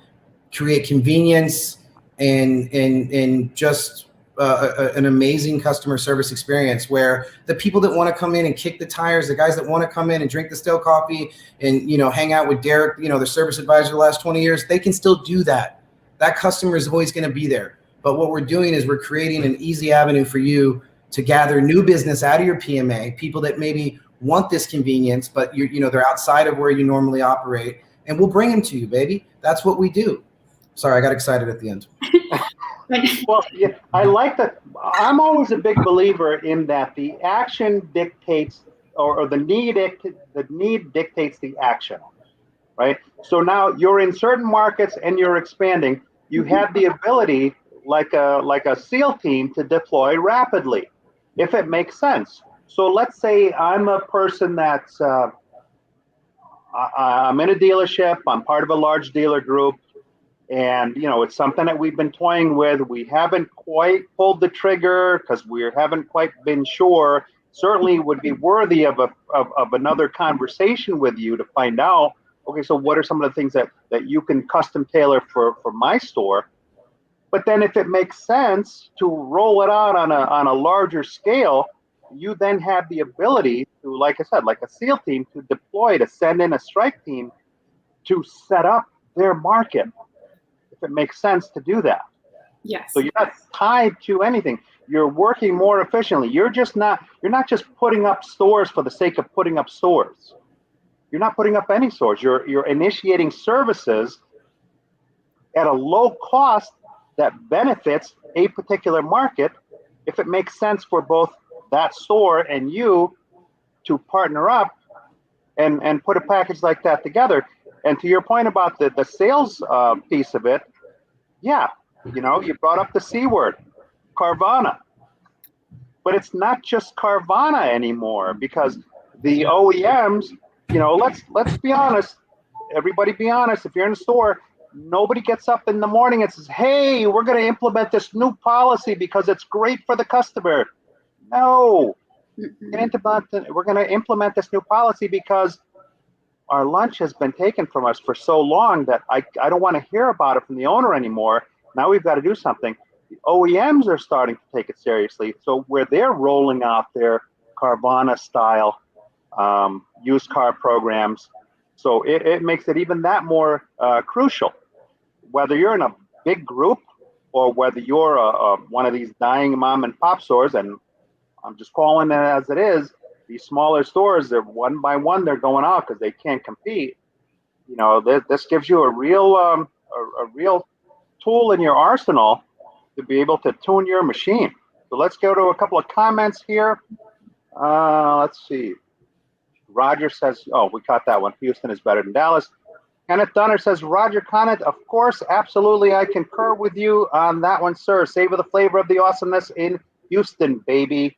create convenience and just an amazing customer service experience, where the people that want to come in and kick the tires, the guys that want to come in and drink the stale coffee and, hang out with Derek, their service advisor the last 20 years, they can still do that. That customer is always going to be there. But what we're doing is we're creating an easy avenue for you to gather new business out of your PMA, people that maybe want this convenience, but they're outside of where you normally operate, and we'll bring them to you, baby. That's what we do. Sorry, I got excited at the end. Well, yeah, I like that. I'm always a big believer in that the action dictates, or the need dictates the action, right? So now you're in certain markets and you're expanding. You have the ability, like a SEAL team, to deploy rapidly, if it makes sense. So let's say I'm a person that's I'm in a dealership. I'm part of a large dealer group. And, it's something that we've been toying with. We haven't quite pulled the trigger because we haven't quite been sure. Certainly would be worthy of another conversation with you to find out, okay, so what are some of the things that you can custom tailor for my store? But then if it makes sense to roll it out on a larger scale, you then have the ability to, like I said, like a SEAL team, to deploy, to send in a strike team to set up their market. It makes sense to do that. Yes. So you're not tied to anything. You're working more efficiently. You're not just putting up stores for the sake of putting up stores. You're not putting up any stores. You're initiating services at a low cost that benefits a particular market, if it makes sense for both that store and you to partner up and put a package like that together. And to your point about the sales piece of it, yeah, you brought up the C word, Carvana. But it's not just Carvana anymore, because the OEMs, let's be honest, everybody be honest, if you're in a store, nobody gets up in the morning and says, hey, we're going to implement this new policy because it's great for the customer. No, we're going to implement this new policy because our lunch has been taken from us for so long that I don't want to hear about it from the owner anymore. Now we've got to do something. The OEMs are starting to take it seriously. So where they're rolling out their Carvana style used car programs, So it makes it even that more crucial. Whether you're in a big group or whether you're one of these dying mom and pop stores, and I'm just calling it as it is, these smaller stores, they're one by one, they're going out because they can't compete. You know, this gives you a real tool in your arsenal to be able to tune your machine. So let's go to a couple of comments here. Let's see. Roger says, oh, we caught that one. Houston is better than Dallas. Kenneth Dunner says, Roger Conant, of course, absolutely, I concur with you on that one, sir. Savor the flavor of the awesomeness in Houston, baby.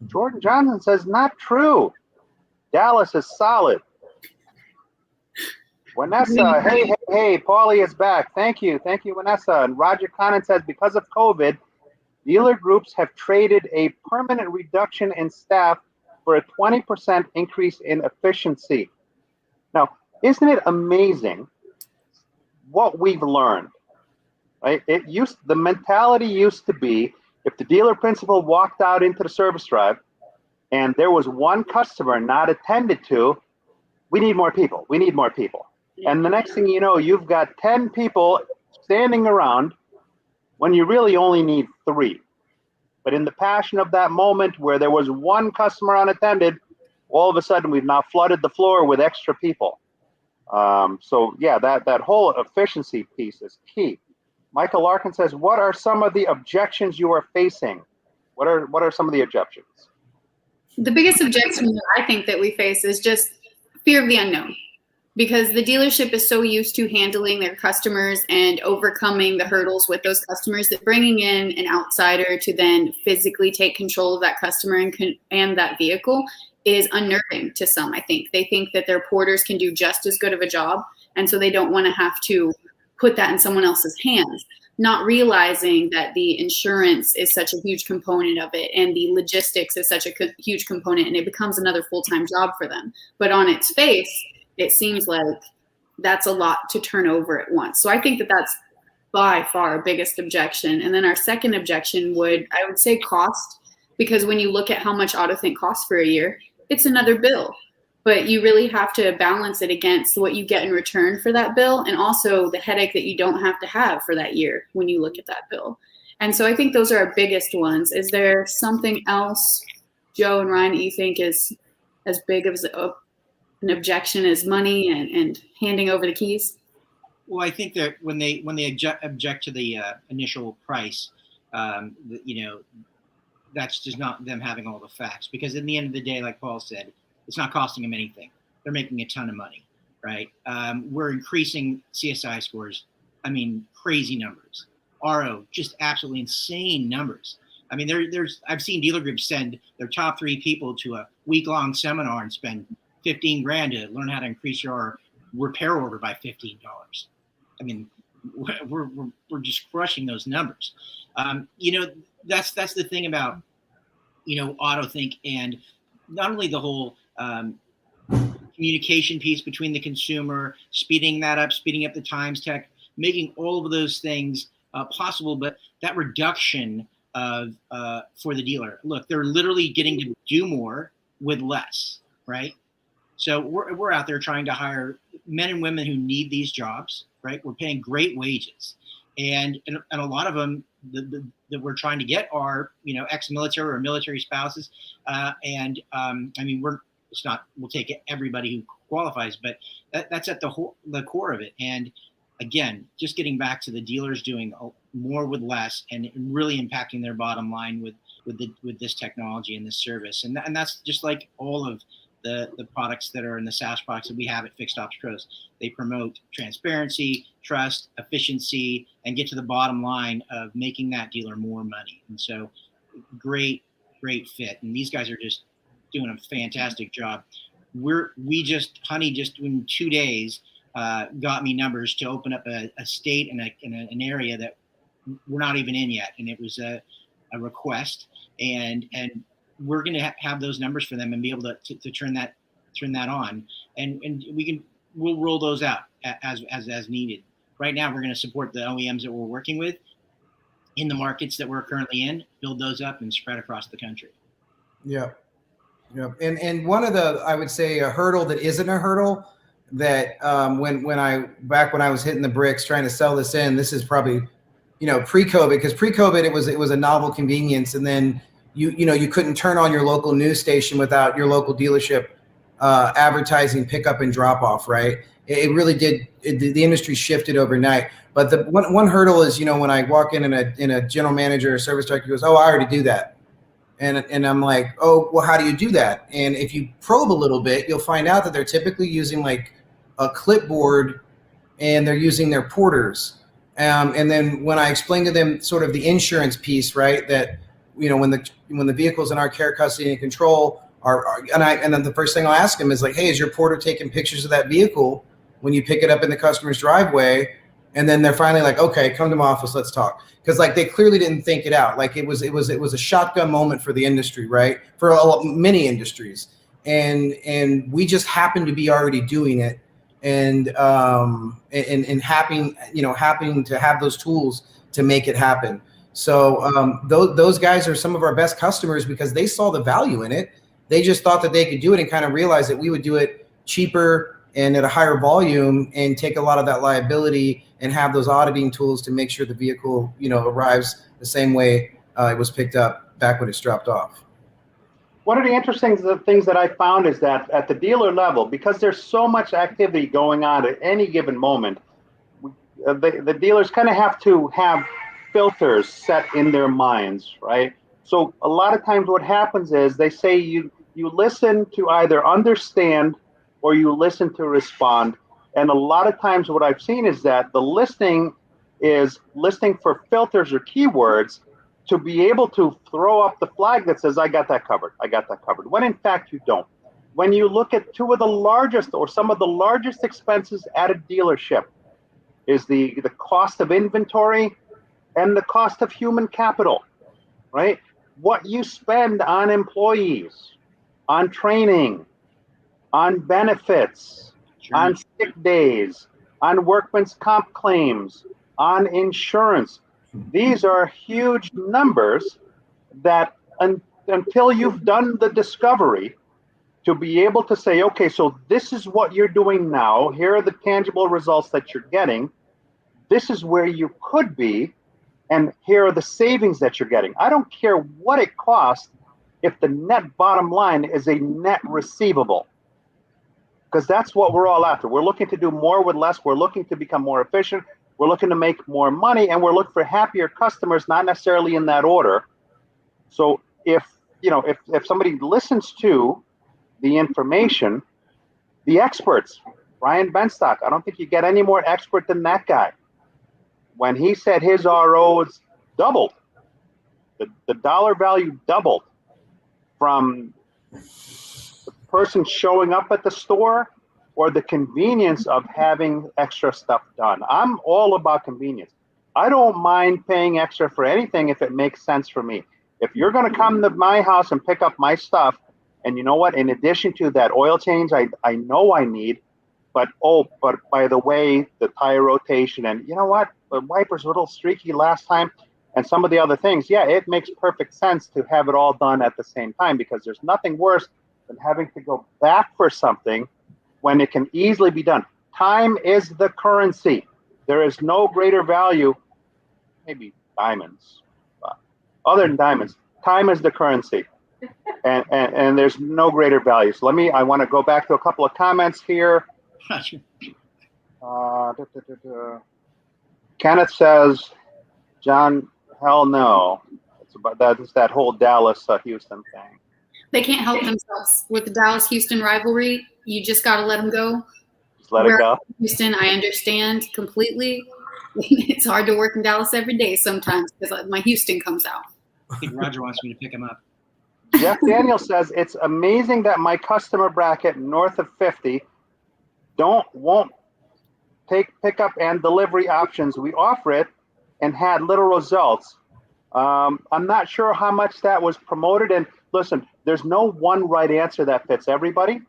Jordan Johnson says, not true. Dallas is solid. Vanessa, hey, Paulie is back. Thank you, Vanessa. And Roger Conant says, because of COVID, dealer groups have traded a permanent reduction in staff for a 20% increase in efficiency. Now, isn't it amazing what we've learned? Right? The mentality used to be, if the dealer principal walked out into the service drive and there was one customer not attended to, we need more people. And the next thing you know, you've got 10 people standing around when you really only need 3. But in the passion of that moment where there was one customer unattended, all of a sudden we've now flooded the floor with extra people. So yeah, that whole efficiency piece is key. Michael Larkin says, what are some of the objections you are facing? What are some of the objections? The biggest objection that I think that we face is just fear of the unknown. Because the dealership is so used to handling their customers and overcoming the hurdles with those customers that bringing in an outsider to then physically take control of that customer and that vehicle is unnerving to some, I think. They think that their porters can do just as good of a job, and so they don't want to have to put that in someone else's hands, not realizing that the insurance is such a huge component of it and the logistics is such a huge component, and it becomes another full-time job for them. But on its face, it seems like that's a lot to turn over at once. So I think that that's by far our biggest objection. And then our second objection I would say cost, because when you look at how much Autothink costs for a year, it's another bill. But you really have to balance it against what you get in return for that bill and also the headache that you don't have to have for that year when you look at that bill. And so I think those are our biggest ones. Is there something else, Joe and Ryan, that you think is as big of an objection as money and handing over the keys? Well, I think that when they object to the initial price, that's just not them having all the facts. Because in the end of the day, like Paul said, it's not costing them anything. They're making a ton of money, right? We're increasing CSI scores. I mean, crazy numbers. RO, just absolutely insane numbers. I mean, I've seen dealer groups send their top 3 people to a week-long seminar and spend $15,000 to learn how to increase your repair order by $15. I mean, we're just crushing those numbers. That's the thing about, Autothink, and not only the whole communication piece between the consumer, speeding up the times tech, making all of those things possible, but that reduction of for the dealer. Look, they're literally getting to do more with less, right? So we're out there trying to hire men and women who need these jobs, right? We're paying great wages, and a lot of them that we're trying to get are ex-military or military spouses, we'll take everybody who qualifies, but that's at the core of it. And again, just getting back to the dealers doing more with less and really impacting their bottom line with this technology and this service, and that's just like all of the products that are in the SaaS products that we have at Fixed Ops Pros. They promote transparency, trust, efficiency, and get to the bottom line of making that dealer more money. And so great fit. And these guys are just doing a fantastic job. Honey just in 2 days got me numbers to open up a state and an area that we're not even in yet. And it was a request, and we're going to have those numbers for them and be able to turn that on, and we'll roll those out as needed. Right now, we're going to support the OEMs that we're working with in the markets that we're currently in, build those up and spread across the country. Yeah. And one of the, I would say, a hurdle that isn't a hurdle that when I was hitting the bricks trying to sell this in, this is probably, pre-COVID, because pre-COVID it was a novel convenience, and then you couldn't turn on your local news station without your local dealership advertising pickup and drop off, right? It really did. The industry shifted overnight. But the one hurdle is, when I walk in a general manager or service director goes, "Oh, I already do that," and I'm like, "Oh, well, how do you do that?" And if you probe a little bit, you'll find out that they're typically using like a clipboard, and they're using their porters. And then when I explain to them sort of the insurance piece, right, that when the vehicle's in our care, custody, and control, and then the first thing I'll ask them is like, "Hey, is your porter taking pictures of that vehicle when you pick it up in the customer's driveway?" And then they're finally like, "Okay, come to my office, let's talk." Because like they clearly didn't think it out. Like it was a shotgun moment for the industry, right? For many industries, and we just happened to be already doing it, and happy to have those tools to make it happen. So those guys are some of our best customers because they saw the value in it. They just thought that they could do it and kind of realized that we would do it cheaper and at a higher volume and take a lot of that liability and have those auditing tools to make sure the vehicle, arrives the same way it was picked up back when it's dropped off. One of the interesting things that I found is that at the dealer level, because there's so much activity going on at any given moment, the dealers kind of have to have filters set in their minds, right? So a lot of times what happens is they say you listen to either understand or you listen to respond. And a lot of times what I've seen is that the listening is listening for filters or keywords to be able to throw up the flag that says, I got that covered, when in fact you don't. When you look at two of the largest or some of the largest expenses at a dealership is the cost of inventory and the cost of human capital, right? What you spend on employees, on training, on benefits, Sure. on sick days, on workman's comp claims, on insurance. These are huge numbers that until you've done the discovery to be able to say, okay, so this is what you're doing now. Here are the tangible results that you're getting. This is where you could be. And here are the savings that you're getting. I don't care what it costs if the net bottom line is a net receivable. Because that's what we're all after. We're looking to do more with less. We're looking to become more efficient. We're looking to make more money, and we're looking for happier customers, not necessarily in that order. So if somebody listens to the information, the experts, Brian Benstock, I don't think you get any more expert than that guy. When he said his ROs doubled, the dollar value doubled from the person showing up at the store or the convenience of having extra stuff done. I'm all about convenience. I don't mind paying extra for anything if it makes sense for me. If you're going to come to my house and pick up my stuff, and you know what, in addition to that oil change I know I need, but by the way, the tire rotation, and you know what, the wiper's a little streaky last time, and some of the other things, yeah, it makes perfect sense to have it all done at the same time, because there's nothing worse than having to go back for something when it can easily be done. Time is the currency. There is no greater value, maybe diamonds, but other than diamonds, time is the currency. And there's no greater value. So I want to go back to a couple of comments here. Kenneth says, John, hell no. It's that whole Dallas Houston thing. They can't help themselves with the Dallas Houston rivalry. You just got to let them go. Just let it go. Houston, I understand completely. It's hard to work in Dallas every day sometimes because my Houston comes out. I think Roger wants me to pick him up. Jeff Daniel says, it's amazing that my customer bracket north of 50 won't take pickup and delivery options. We offer it and had little results. I'm not sure how much that was promoted. And listen, there's no one right answer that fits everybody.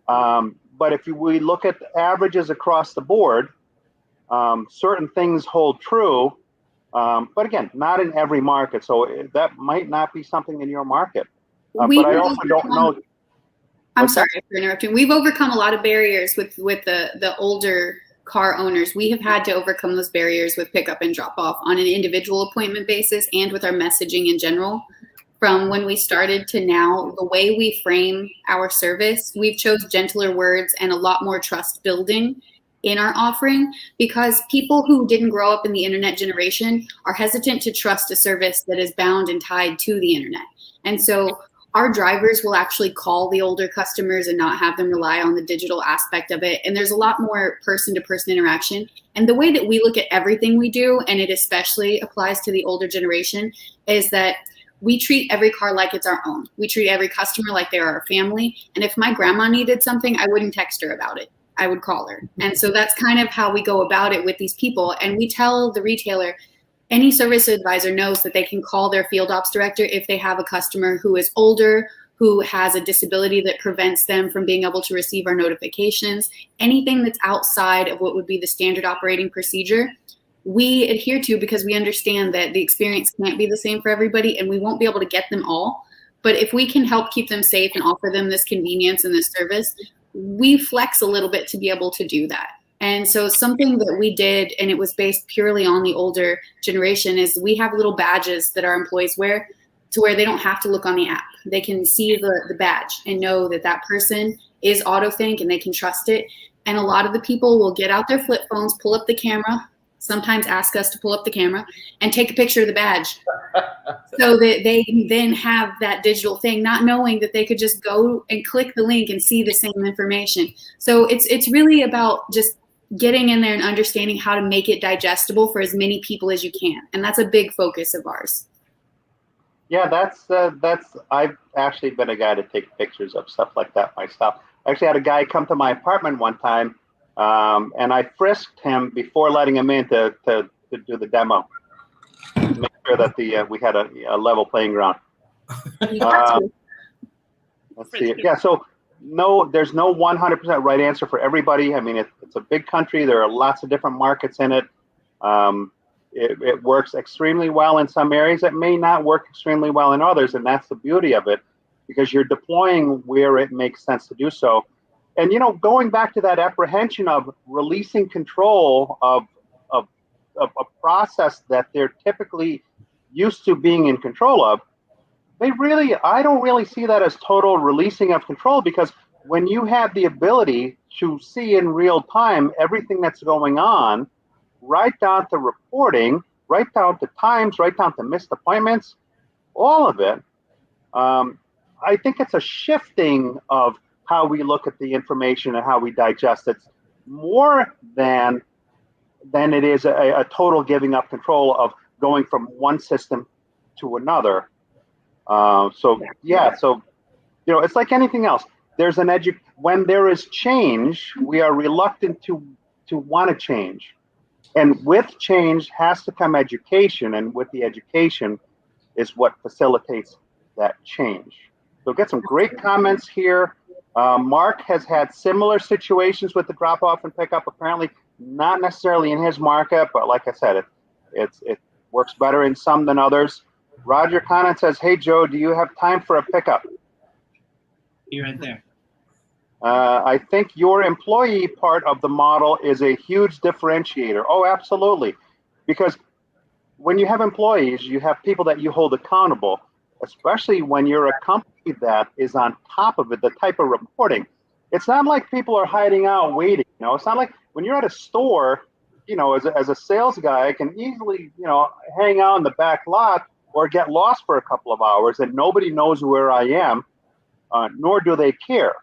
But if we look at the averages across the board, certain things hold true. But again, not in every market. So that might not be something in your market. But I also don't know. I'm sorry for interrupting. We've overcome a lot of barriers with the older car owners. We have had to overcome those barriers with pickup and drop off on an individual appointment basis and with our messaging in general. From when we started to now, the way we frame our service, we've chose gentler words and a lot more trust building in our offering, because people who didn't grow up in the internet generation are hesitant to trust a service that is bound and tied to the internet. And so our drivers will actually call the older customers and not have them rely on the digital aspect of it. And there's a lot more person-to-person interaction. And the way that we look at everything we do, and it especially applies to the older generation, is that we treat every car like it's our own. We treat every customer like they're our family. And if my grandma needed something, I wouldn't text her about it. I would call her. And so that's kind of how we go about it with these people. And we tell the retailer, any service advisor knows that they can call their field ops director if they have a customer who is older, who has a disability that prevents them from being able to receive our notifications. Anything that's outside of what would be the standard operating procedure, we adhere to, because we understand that the experience can't be the same for everybody and we won't be able to get them all. But if we can help keep them safe and offer them this convenience and this service, we flex a little bit to be able to do that. And so something that we did, and it was based purely on the older generation, is we have little badges that our employees wear to where they don't have to look on the app. They can see the badge and know that that person is Autothink and they can trust it. And a lot of the people will get out their flip phones, pull up the camera, sometimes ask us to pull up the camera and take a picture of the badge so that they can then have that digital thing, not knowing that they could just go and click the link and see the same information. So it's really about just getting in there and understanding how to make it digestible for as many people as you can. And that's a big focus of ours. Yeah, that's I've actually been a guy to take pictures of stuff like that myself. I actually had a guy come to my apartment one time, and I frisked him before letting him in to do the demo, to make sure that we had a level playing ground. Let's see. Yeah, so no, there's no 100% right answer for everybody. I mean, it's a big country. There are lots of different markets in it. It works extremely well in some areas. It may not work extremely well in others, and that's the beauty of it, because you're deploying where it makes sense to do so. And, you know, going back to that apprehension of releasing control of a process that they're typically used to being in control of, I don't really see that as total releasing of control, because when you have the ability to see in real time everything that's going on, right down to reporting, right down to times, right down to missed appointments, all of it, I think it's a shifting of how we look at the information and how we digest it, more than it is a total giving up control of going from one system to another. So you know, it's like anything else. There's when there is change, we are reluctant to want to change, and with change has to come education, and with the education is what facilitates that change. So get some great comments here. Mark has had similar situations with the drop off and pickup. Apparently, not necessarily in his market, but like I said, it works better in some than others. Roger Conant says, "Hey Joe, do you have time for a pickup?" You're right there. I think your employee part of the model is a huge differentiator. Oh, absolutely. Because when you have employees, you have people that you hold accountable, especially when you're a company that is on top of it, the type of reporting. It's not like people are hiding out waiting. You know, it's not like when you're at a store, you know, as a sales guy, I can easily, you know, hang out in the back lot or get lost for a couple of hours and nobody knows where I am, nor do they care.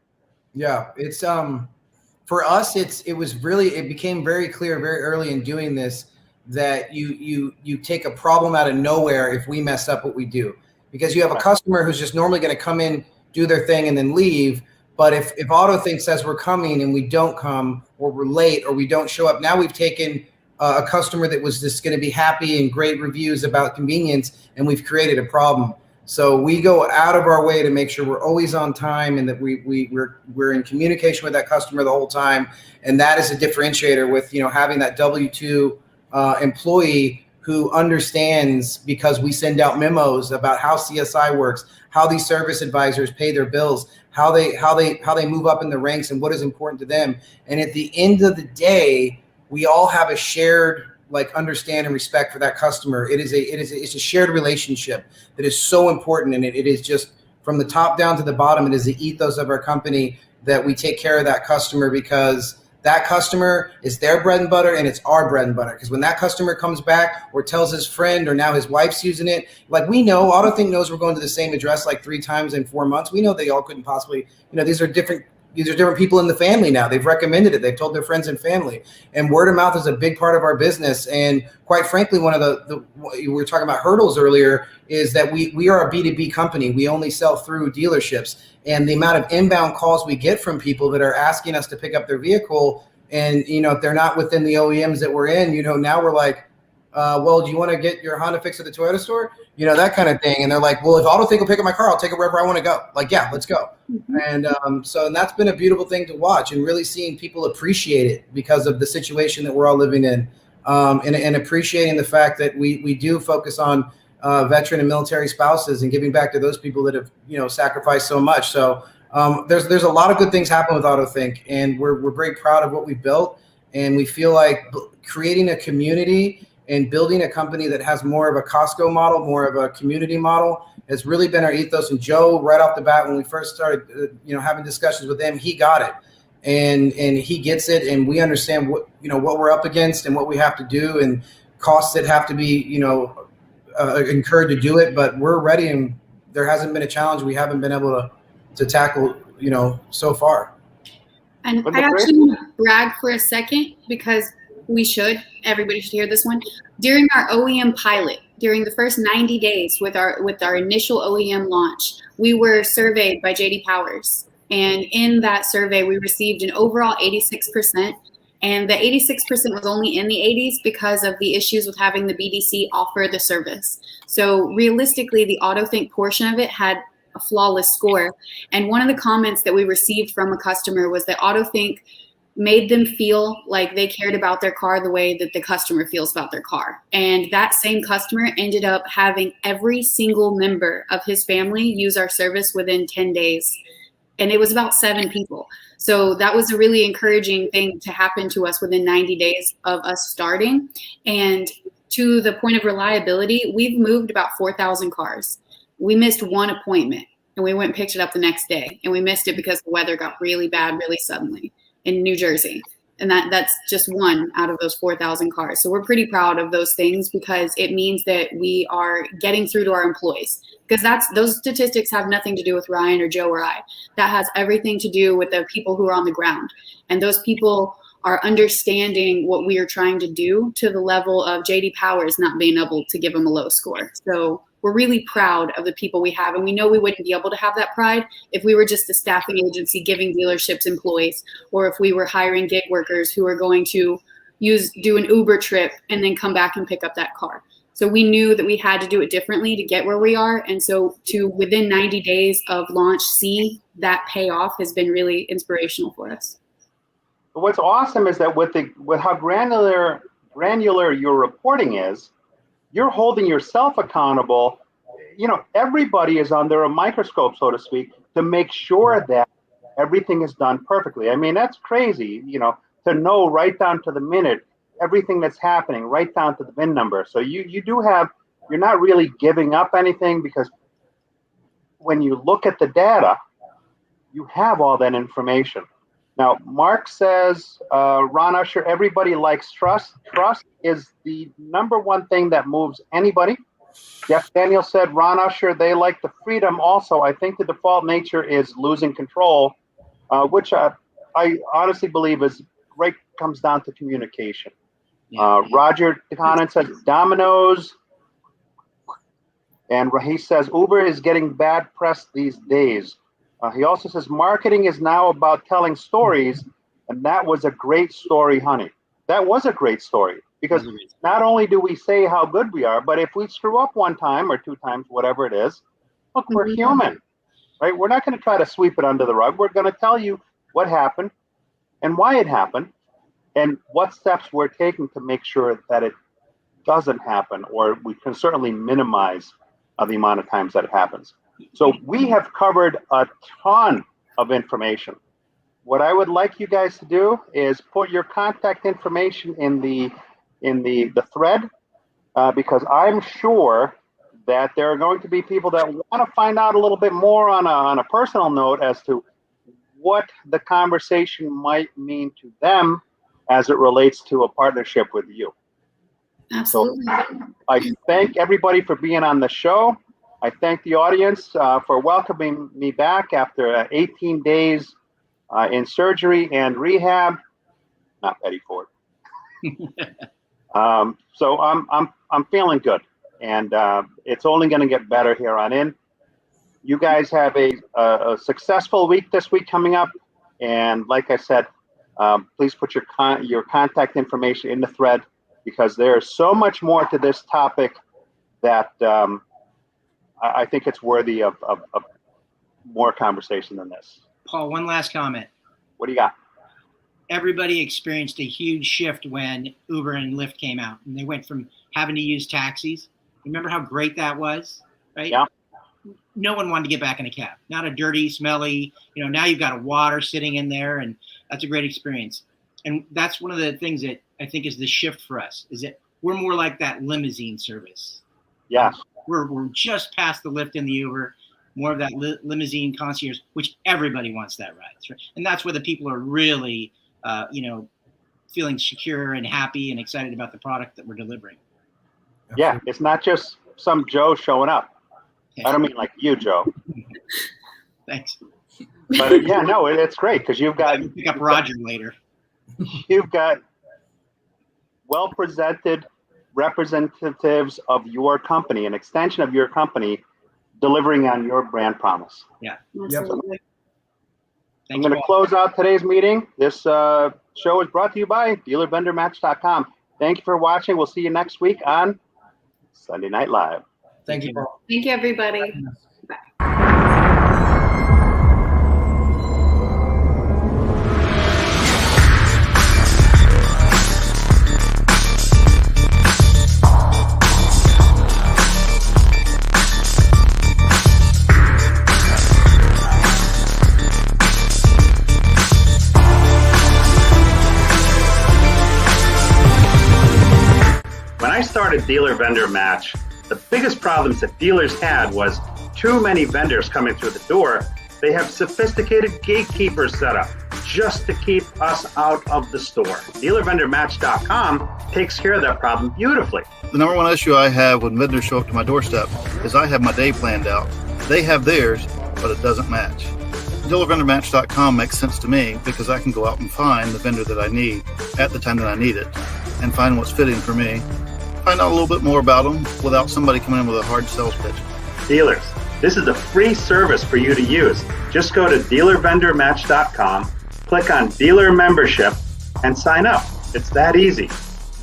Yeah, it's for us, it became very clear very early in doing this that you take a problem out of nowhere if we mess up what we do, because you have a customer who's just normally going to come in, do their thing, and then leave. But if Autothink says we're coming and we don't come, or we're late, or we don't show up, now we've taken a customer that was just going to be happy and great reviews about convenience, and we've created a problem. So we go out of our way to make sure we're always on time and that we're in communication with that customer the whole time. And that is a differentiator with, you know, having that W-2 employee who understands, because we send out memos about how CSI works, how these service advisors pay their bills, how they move up in the ranks, and what is important to them. And at the end of the day, we all have a shared understand and respect for that customer. It's a shared relationship that is so important, and it is just from the top down to the bottom. It is the ethos of our company that we take care of that customer, because that customer is their bread and butter, and it's our bread and butter. Because when that customer comes back or tells his friend, or now his wife's using it, we know, Autothink knows we're going to the same address 3 times in 4 months. We know they all couldn't possibly, these are different people in the family now. They've recommended it. They've told their friends and family. And word of mouth is a big part of our business. And quite frankly, one of the we were talking about hurdles earlier is that we are a B2B company. We only sell through dealerships. And the amount of inbound calls we get from people that are asking us to pick up their vehicle, and if they're not within the OEMs that we're in, now we're like, well, do you want to get your Honda fixed at the Toyota store? That kind of thing. And they're like, well, if Autothink will pick up my car, I'll take it wherever I want to go. Yeah, let's go. And and that's been a beautiful thing to watch, and really seeing people appreciate it because of the situation that we're all living in, and appreciating the fact that we do focus on veteran and military spouses and giving back to those people that have sacrificed so much. So there's a lot of good things happen with Autothink, and we're very proud of what we've built, and we feel like creating a community and building a company that has more of a Costco model, more of a community model, has really been our ethos. And Joe, right off the bat, when we first started, having discussions with him, he got it, and he gets it, and we understand what we're up against and what we have to do, and costs that have to be incurred to do it. But we're ready, and there hasn't been a challenge we haven't been able to tackle, so far. And I actually want to brag for a second, because everybody should hear this one. During our OEM pilot, during the first 90 days with our initial OEM launch, we were surveyed by JD Powers. And in that survey, we received an overall 86%. And the 86% was only in the 80s because of the issues with having the BDC offer the service. So realistically, the Autothink portion of it had a flawless score. And one of the comments that we received from a customer was that Autothink made them feel like they cared about their car the way that the customer feels about their car. And that same customer ended up having every single member of his family use our service within 10 days. And it was about 7 people. So that was a really encouraging thing to happen to us within 90 days of us starting. And to the point of reliability, we've moved about 4,000 cars. We missed one appointment, and we went and picked it up the next day. And we missed it because the weather got really bad really suddenly in New Jersey. And that's just one out of those 4,000 cars. So we're pretty proud of those things, because it means that we are getting through to our employees. Because those statistics have nothing to do with Ryan or Joe or I. That has everything to do with the people who are on the ground. And those people are understanding what we are trying to do, to the level of JD Powers not being able to give them a low score. So we're really proud of the people we have. And we know we wouldn't be able to have that pride if we were just a staffing agency giving dealerships employees, or if we were hiring gig workers who are going to do an Uber trip and then come back and pick up that car. So we knew that we had to do it differently to get where we are. And so to within 90 days of launch, see that payoff has been really inspirational for us. What's awesome is that with how granular your reporting is, you're holding yourself accountable. Everybody is under a microscope, so to speak, to make sure that everything is done perfectly. I mean, that's crazy, to know right down to the minute everything that's happening, right down to the VIN number. So you're not really giving up anything, because when you look at the data, you have all that information. Now, Mark says, Ron Usher, everybody likes trust. Trust is the number one thing that moves anybody. Jeff Daniel said, Ron Usher, they like the freedom also. I think the default nature is losing control, which I honestly believe comes down to communication. Roger Conan says, Domino's. And he says, Uber is getting bad press these days. He also says, marketing is now about telling stories, and that was a great story, honey. That was a great story, because not only do we say how good we are, but if we screw up 1 time or 2 times, whatever it is, look, we're human, right? We're not going to try to sweep it under the rug. We're going to tell you what happened and why it happened, and what steps we're taking to make sure that it doesn't happen, or we can certainly minimize the amount of times that it happens. So we have covered a ton of information. What I would like you guys to do is put your contact information in the thread, because I'm sure that there are going to be people that want to find out a little bit more on a personal note as to what the conversation might mean to them as it relates to a partnership with you. Absolutely. So I thank everybody for being on the show. I thank the audience for welcoming me back after 18 days in surgery and rehab. Not Betty Ford. So I'm feeling good, and it's only going to get better here on in. You guys have a successful week this week coming up, and like I said, please put your contact information in the thread, because there is so much more to this topic that I think it's worthy of more conversation than this. Paul, one last comment. What do you got? Everybody experienced a huge shift when Uber and Lyft came out, and they went from having to use taxis. Remember how great that was, right? Yeah. No one wanted to get back in a cab. Not a dirty, smelly, now you've got a water sitting in there, and that's a great experience. And that's one of the things that I think is the shift for us, is that we're more like that limousine service. Yeah. We're just past the Lyft and the Uber, more of that limousine concierge, which everybody wants that ride. Right? And that's where the people are really, feeling secure and happy and excited about the product that we're delivering. Yeah, it's not just some Joe showing up. I don't mean like you, Joe. Thanks. But it's great, because you've got pick up Roger later. You've got well-presented representatives of your company, an extension of your company, delivering on your brand promise. Yeah. Absolutely. I'm going to close out today's meeting. This show is brought to you by DealerVendorMatch.com. Thank you for watching. We'll see you next week on Sunday Night Live. Thank you, Paul. Thank you, everybody. Bye. When I started Dealer Vendor Match, the biggest problems that dealers had was too many vendors coming through the door. They have sophisticated gatekeepers set up just to keep us out of the store. DealerVendorMatch.com takes care of that problem beautifully. The number one issue I have when vendors show up to my doorstep is I have my day planned out. They have theirs, but it doesn't match. DealerVendorMatch.com makes sense to me because I can go out and find the vendor that I need at the time that I need it and find what's fitting for me. Find out a little bit more about them without somebody coming in with a hard sales pitch. Dealers, this is a free service for you to use. Just go to DealerVendorMatch.com, click on Dealer Membership, and sign up. It's that easy.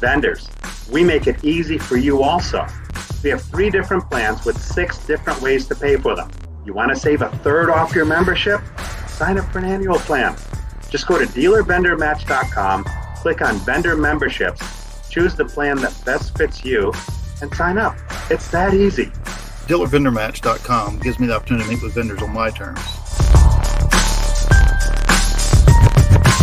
Vendors, we make it easy for you also. We have 3 different plans with 6 different ways to pay for them. You want to save a third off your membership? Sign up for an annual plan. Just go to DealerVendorMatch.com, click on Vendor Memberships, choose the plan that best fits you, and sign up. It's that easy. DealerVendorMatch.com gives me the opportunity to meet with vendors on my terms.